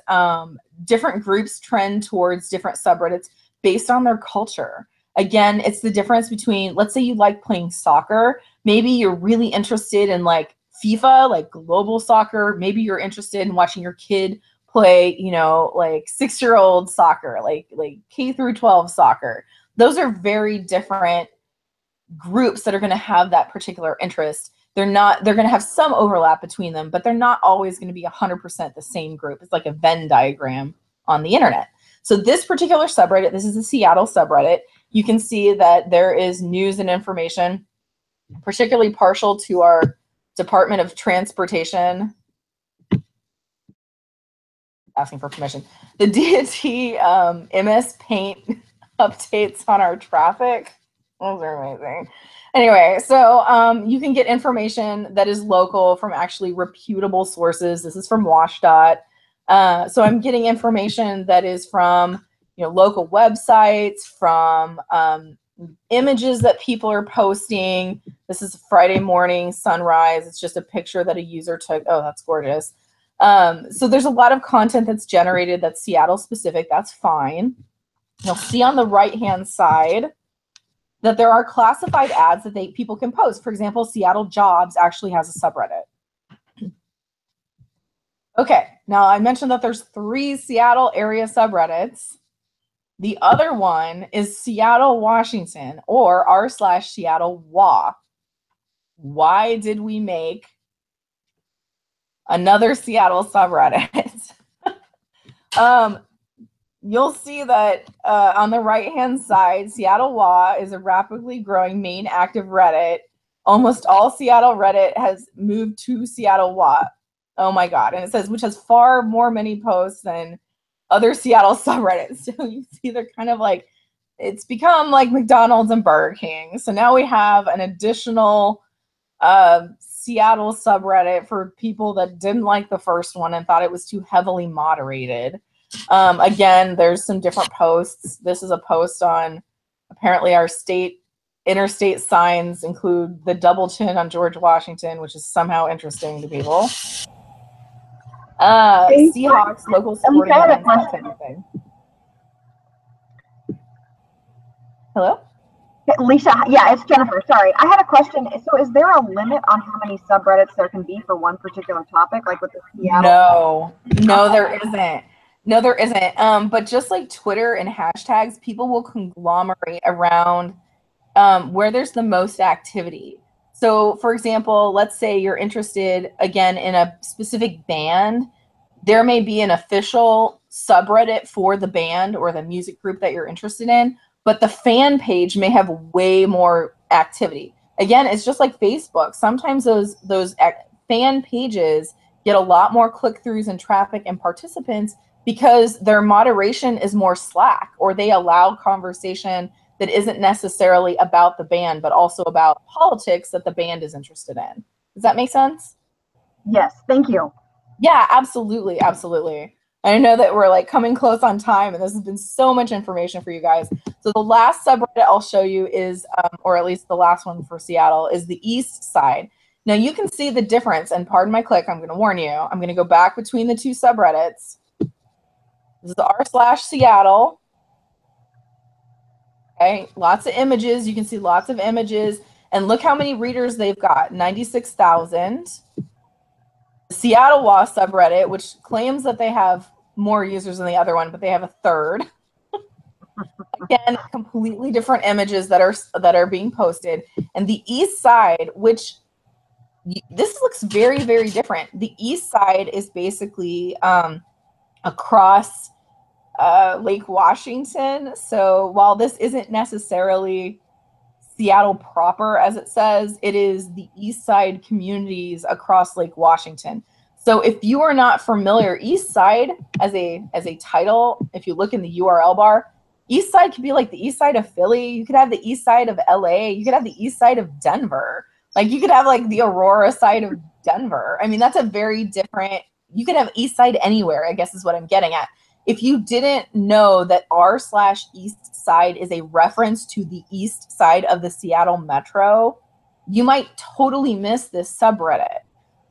C: different groups trend towards different subreddits based on their culture. Again, it's the difference between, let's say you like playing soccer. Maybe you're really interested in like FIFA, like global soccer. Maybe you're interested in watching your kid play, like 6-year-old soccer, like K through 12 soccer. Those are very different groups that are going to have that particular interest. They're going to have some overlap between them, but they're not always going to be 100% the same group. It's like a Venn diagram on the internet. So this particular subreddit, this is the Seattle subreddit. You can see that there is news and information, particularly partial to our Department of Transportation. Asking for permission. The DOT MS Paint updates on our traffic. Those are amazing. Anyway, so you can get information that is local from actually reputable sources. This is from WashDOT. So I'm getting information that is from, local websites, from images that people are posting. This is Friday morning sunrise. It's just a picture that a user took. Oh, that's gorgeous. So there's a lot of content that's generated that's Seattle specific. That's fine. You'll see on the right-hand side that there are classified ads that people can post. For example, Seattle Jobs actually has a subreddit. Okay, now I mentioned that there's 3 Seattle area subreddits. The other one is Seattle, Washington, or r/Seattle WA. Why did we make another Seattle subreddit? You'll see that on the right-hand side, Seattle WA is a rapidly growing main active Reddit. Almost all Seattle Reddit has moved to Seattle WA. Oh my God. And it says, which has far more many posts than other Seattle subreddits. So you see they're kind of like, it's become like McDonald's and Burger King. So now we have an additional Seattle subreddit for people that didn't like the first one and thought it was too heavily moderated. Again, there's some different posts. This is a post on apparently our interstate signs include the double chin on George Washington, which is somehow interesting to people. Seahawks, local sporting events, that kind of thing. Hello?
B: Lisa, yeah, it's Jennifer. Sorry, I had a question. So is there a limit on how many subreddits there can be for one particular topic, like with the Seattle?
C: No, there isn't. No, there isn't. But just like Twitter and hashtags, people will conglomerate around where there's the most activity. So, for example, let's say you're interested, again, in a specific band. There may be an official subreddit for the band or the music group that you're interested in, but the fan page may have way more activity. Again, it's just like Facebook. Sometimes those fan pages get a lot more click-throughs and traffic and participants because their moderation is more slack, or they allow conversation that isn't necessarily about the band, but also about politics that the band is interested in. Does that make sense?
B: Yes, thank you.
C: Yeah, absolutely, absolutely. I know that we're like coming close on time, and this has been so much information for you guys. So the last subreddit I'll show you is, or at least the last one for Seattle, is the East Side. Now you can see the difference, and pardon my click, I'm going to warn you. I'm going to go back between the 2 subreddits. This is r/Seattle. Okay, lots of images. You can see lots of images. And look how many readers they've got, 96,000. The Seattle WA subreddit, which claims that they have more users than the other one, but they have a third. Again, completely different images that are being posted. And the East Side, which this looks very, very different. The East Side is basically across Lake Washington. So while this isn't necessarily Seattle proper, as it says, it is the East Side communities across Lake Washington. So if you are not familiar, East Side as a title, if you look in the URL bar, East Side could be like the East Side of Philly. You could have the East Side of LA. You could have the East Side of Denver. Like you could have like the Aurora side of Denver. I mean, that's a very different, you could have East Side anywhere, I guess is what I'm getting at. If you didn't know that r/East Side is a reference to the East Side of the Seattle Metro, you might totally miss this subreddit.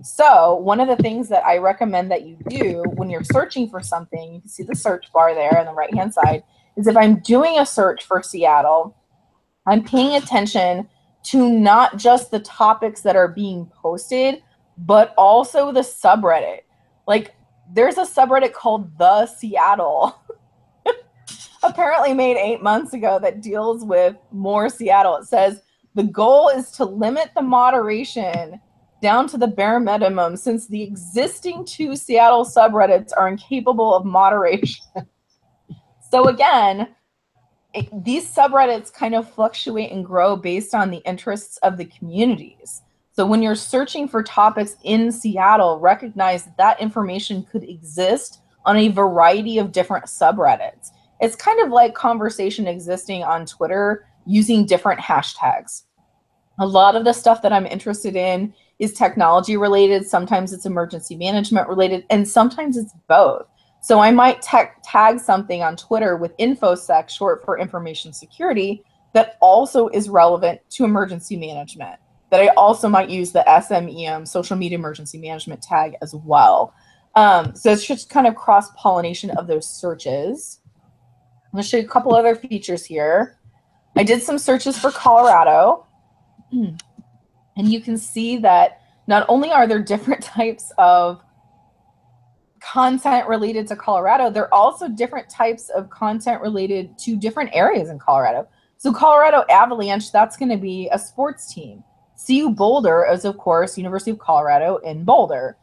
C: So one of the things that I recommend that you do when you're searching for something, you can see the search bar there on the right-hand side, is if I'm doing a search for Seattle, I'm paying attention to not just the topics that are being posted, but also the subreddit. Like, there's a subreddit called The Seattle, apparently made 8 months ago, that deals with more Seattle. It says, the goal is to limit the moderation down to the bare minimum since the existing 2 Seattle subreddits are incapable of moderation. So again, these subreddits kind of fluctuate and grow based on the interests of the communities. So when you're searching for topics in Seattle, recognize that information could exist on a variety of different subreddits. It's kind of like conversation existing on Twitter using different hashtags. A lot of the stuff that I'm interested in is technology related, sometimes it's emergency management related, and sometimes it's both. So I might tag something on Twitter with InfoSec, short for information security, that also is relevant to emergency management, that I also might use the SMEM, social media emergency management tag as well. So it's just kind of cross-pollination of those searches. I'm going to show you a couple other features here. I did some searches for Colorado, and you can see that not only are there different types of content related to Colorado, there are also different types of content related to different areas in Colorado. So Colorado Avalanche, that's going to be a sports team. CU Boulder is, of course, University of Colorado in Boulder.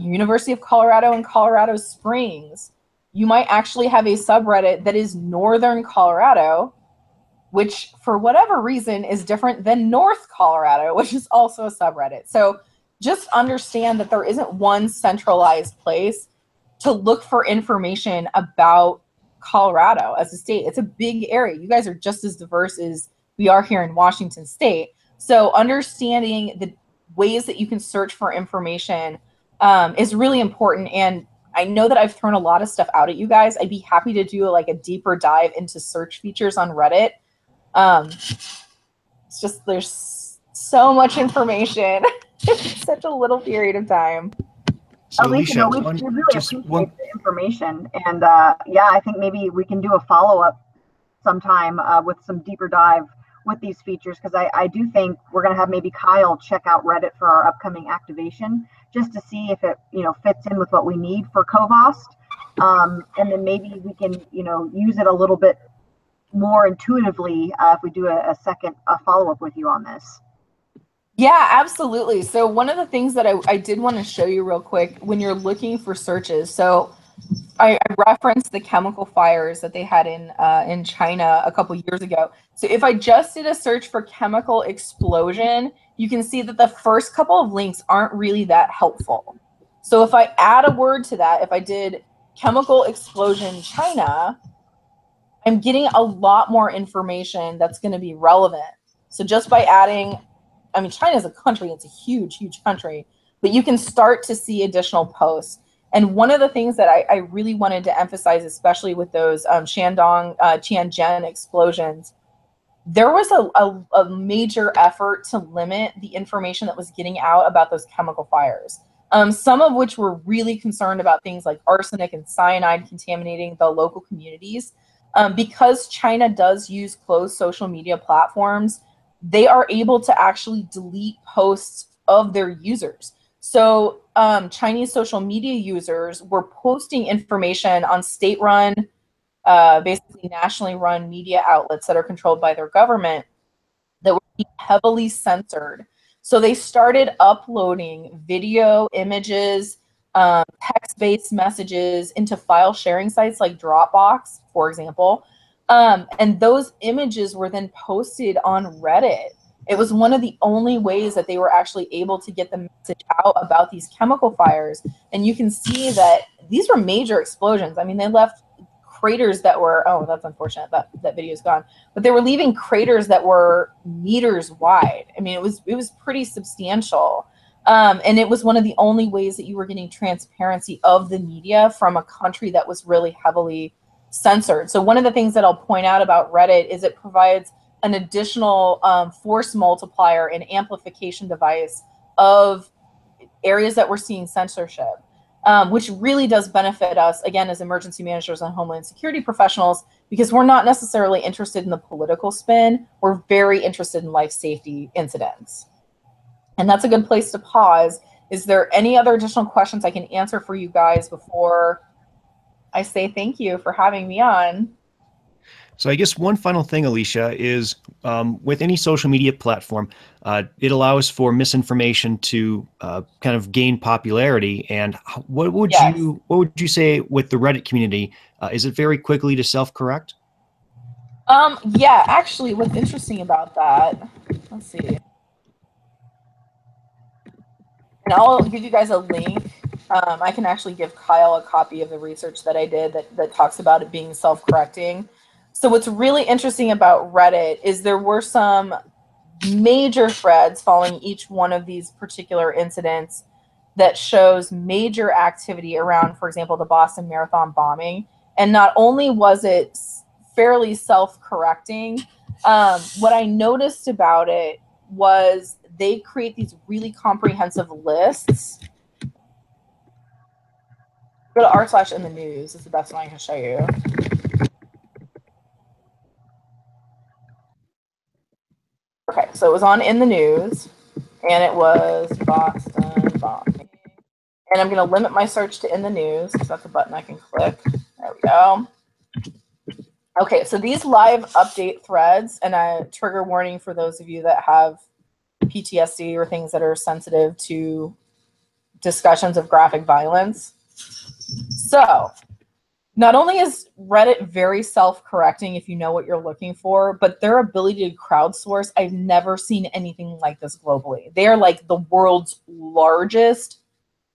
C: University of Colorado in Colorado Springs. You might actually have a subreddit that is Northern Colorado, which for whatever reason is different than North Colorado, which is also a subreddit. So just understand that there isn't one centralized place to look for information about Colorado as a state. It's a big area. You guys are just as diverse as we are here in Washington State. So understanding the ways that you can search for information is really important. And I know that I've thrown a lot of stuff out at you guys. I'd be happy to do like a deeper dive into search features on Reddit. It's just, there's so much information in such a little period of time.
A: So
B: Alicia, we really appreciate the information. And yeah, I think maybe we can do a follow-up sometime with some deeper dive with these features, because I do think we're going to have maybe Kyle check out Reddit for our upcoming activation, just to see if it fits in with what we need for Covost. And then maybe we can use it a little bit more intuitively if we do a second follow-up with you on this.
C: Yeah, absolutely. So one of the things that I did want to show you real quick when you're looking for searches. So I referenced the chemical fires that they had in China a couple years ago. So if I just did a search for chemical explosion, you can see that the first couple of links aren't really that helpful. So if I add a word to that, if I did chemical explosion China, I'm getting a lot more information that's going to be relevant. So just by adding, I mean, China is a country, it's a huge, huge country, but you can start to see additional posts. And one of the things that I really wanted to emphasize, especially with those Tianjin explosions, there was a major effort to limit the information that was getting out about those chemical fires. Some of which were really concerned about things like arsenic and cyanide contaminating the local communities. Because China does use closed social media platforms, they are able to actually delete posts of their users. So Chinese social media users were posting information on state-run, basically nationally run media outlets that are controlled by their government that were being heavily censored. So they started uploading video, images, text-based messages into file sharing sites like Dropbox, for example. And those images were then posted on Reddit. It was one of the only ways that they were actually able to get the message out about these chemical fires. And you can see that these were major explosions. I mean, they left craters that were, oh, that's unfortunate, that video is gone. But they were leaving craters that were meters wide. I mean, it was pretty substantial. And it was one of the only ways that you were getting transparency of the media from a country that was really heavily censored. So one of the things that I'll point out about Reddit is it provides an additional force multiplier and amplification device of areas that we're seeing censorship, which really does benefit us, again, as emergency managers and homeland security professionals, because we're not necessarily interested in the political spin. We're very interested in life safety incidents. And that's a good place to pause. Is there any other additional questions I can answer for you guys before I say thank you for having me on?
A: So I guess one final thing, Alicia, is with any social media platform, it allows for misinformation to kind of gain popularity. And what would you say with the Reddit community? Is it very quickly to self-correct?
C: Yeah, actually, what's interesting about that, let's see. And I'll give you guys a link. I can actually give Kyle a copy of the research that I did that talks about it being self-correcting. So what's really interesting about Reddit is there were some major threads following each one of these particular incidents that shows major activity around, for example, the Boston Marathon bombing. And not only was it fairly self-correcting, what I noticed about it was they create these really comprehensive lists. Go to r/in the news. It's the best one I can show you. Okay, so it was on In the News, and it was Boston bombing. And I'm going to limit my search to In the News because that's a button I can click. There we go. Okay, so these live update threads, and a trigger warning for those of you that have PTSD or things that are sensitive to discussions of graphic violence. So not only is Reddit very self-correcting if you know what you're looking for, but their ability to crowdsource, I've never seen anything like this globally. They are like the world's largest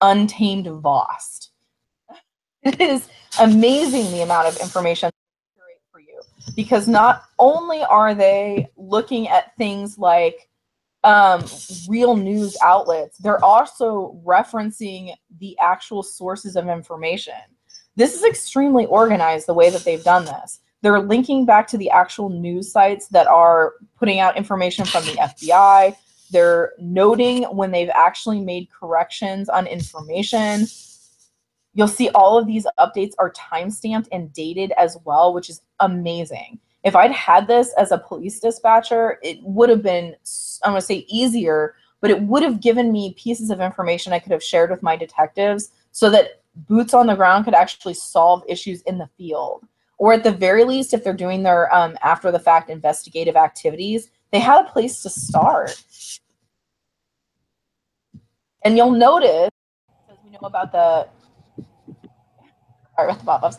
C: untamed VOST. It is amazing the amount of information they curate for you, because not only are they looking at things like real news outlets, they're also referencing the actual sources of information. This is extremely organized, the way that they've done this. They're linking back to the actual news sites that are putting out information from the FBI. They're noting when they've actually made corrections on information. You'll see all of these updates are timestamped and dated as well, which is amazing. If I'd had this as a police dispatcher, it would have been, I'm going to say easier, but it would have given me pieces of information I could have shared with my detectives so that boots on the ground could actually solve issues in the field. Or at the very least, if they're doing their after the fact investigative activities, they had a place to start. And you'll notice, because we know about the, sorry about the pop-ups,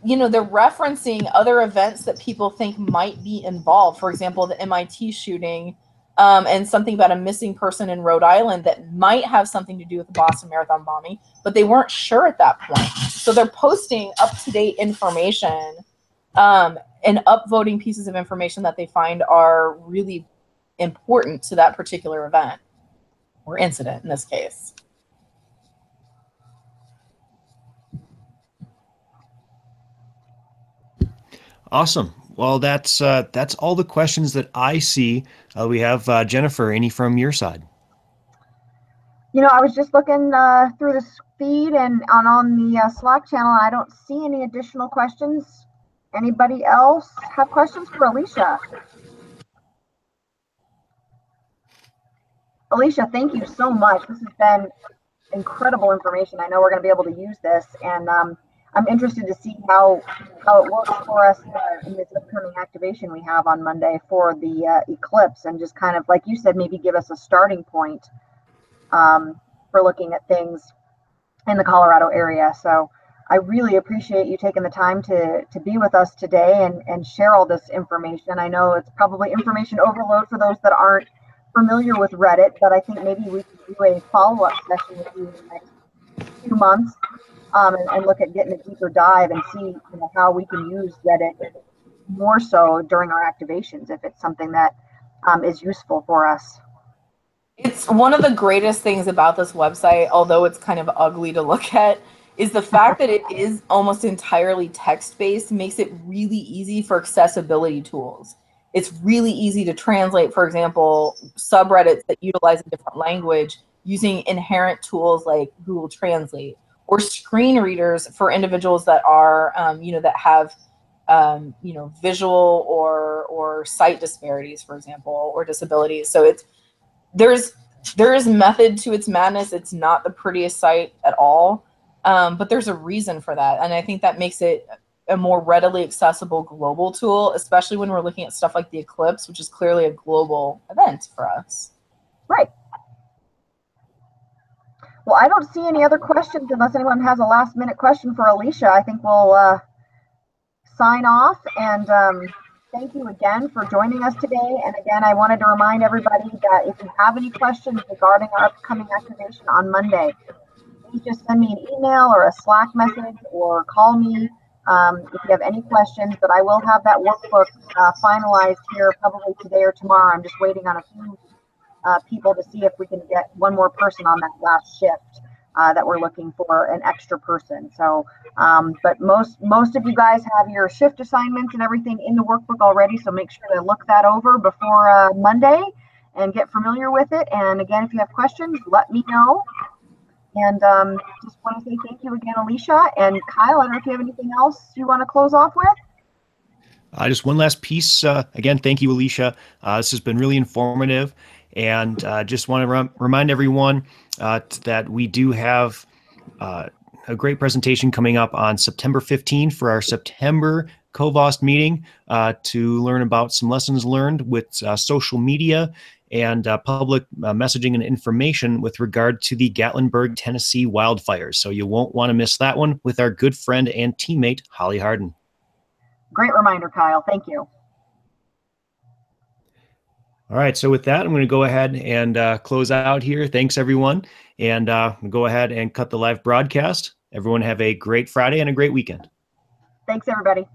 C: you know, they're referencing other events that people think might be involved. For example, the MIT shooting, and something about a missing person in Rhode Island that might have something to do with the Boston Marathon bombing, but they weren't sure at that point. So they're posting up-to-date information and upvoting pieces of information that they find are really important to that particular event or incident in this case.
A: Awesome. Well, that's all the questions that I see. We have Jennifer. Any from your side?
B: You know, I was just looking through the feed and on the Slack channel. I don't see any additional questions. Anybody else have questions for Alicia? Alicia, thank you so much. This has been incredible information. I know we're going to be able to use this, and I'm interested to see how it works for us in this upcoming activation we have on Monday for the eclipse, and just kind of, like you said, maybe give us a starting point for looking at things in the Colorado area. So I really appreciate you taking the time to be with us today and share all this information. I know it's probably information overload for those that aren't familiar with Reddit, but I think maybe we can do a follow-up session with you in the next few months. And look at getting a deeper dive and see, you know, how we can use Reddit more so during our activations if it's something that is useful for us.
C: It's one of the greatest things about this website, although it's kind of ugly to look at, is the fact that it is almost entirely text-based makes it really easy for accessibility tools. It's really easy to translate, for example, subreddits that utilize a different language using inherent tools like Google Translate, or screen readers for individuals that are, you know, that have, you know, visual or sight disparities, for example, or disabilities. So there is method to its madness. It's not the prettiest site at all, but there's a reason for that. And I think that makes it a more readily accessible global tool, especially when we're looking at stuff like the eclipse, which is clearly a global event for us.
B: Right. Well, I don't see any other questions unless anyone has a last minute question for Alicia. I think we'll sign off, and thank you again for joining us today. And again, I wanted to remind everybody that if you have any questions regarding our upcoming activation on Monday, please just send me an email or a Slack message or call me. if you have any questions. But I will have that workbook finalized here probably today or tomorrow. I'm just waiting on a few people to see if we can get one more person on that last shift that we're looking for, an extra person. So, but most of you guys have your shift assignments and everything in the workbook already. So make sure to look that over before Monday and get familiar with it. And again, if you have questions, let me know. And just want to say thank you again, Alicia. And Kyle, I don't know if you have anything else you want to close off with?
A: Just one last piece. Again, thank you, Alicia. This has been really informative. And just want to remind everyone that we do have a great presentation coming up on September 15th for our September CoVost meeting to learn about some lessons learned with social media and public messaging and information with regard to the Gatlinburg, Tennessee wildfires. So you won't want to miss that one with our good friend and teammate, Holly Harden.
B: Great reminder, Kyle. Thank you.
A: All right, so with that, I'm going to go ahead and close out here. Thanks, everyone. And go ahead and cut the live broadcast. Everyone have a great Friday and a great weekend.
B: Thanks, everybody.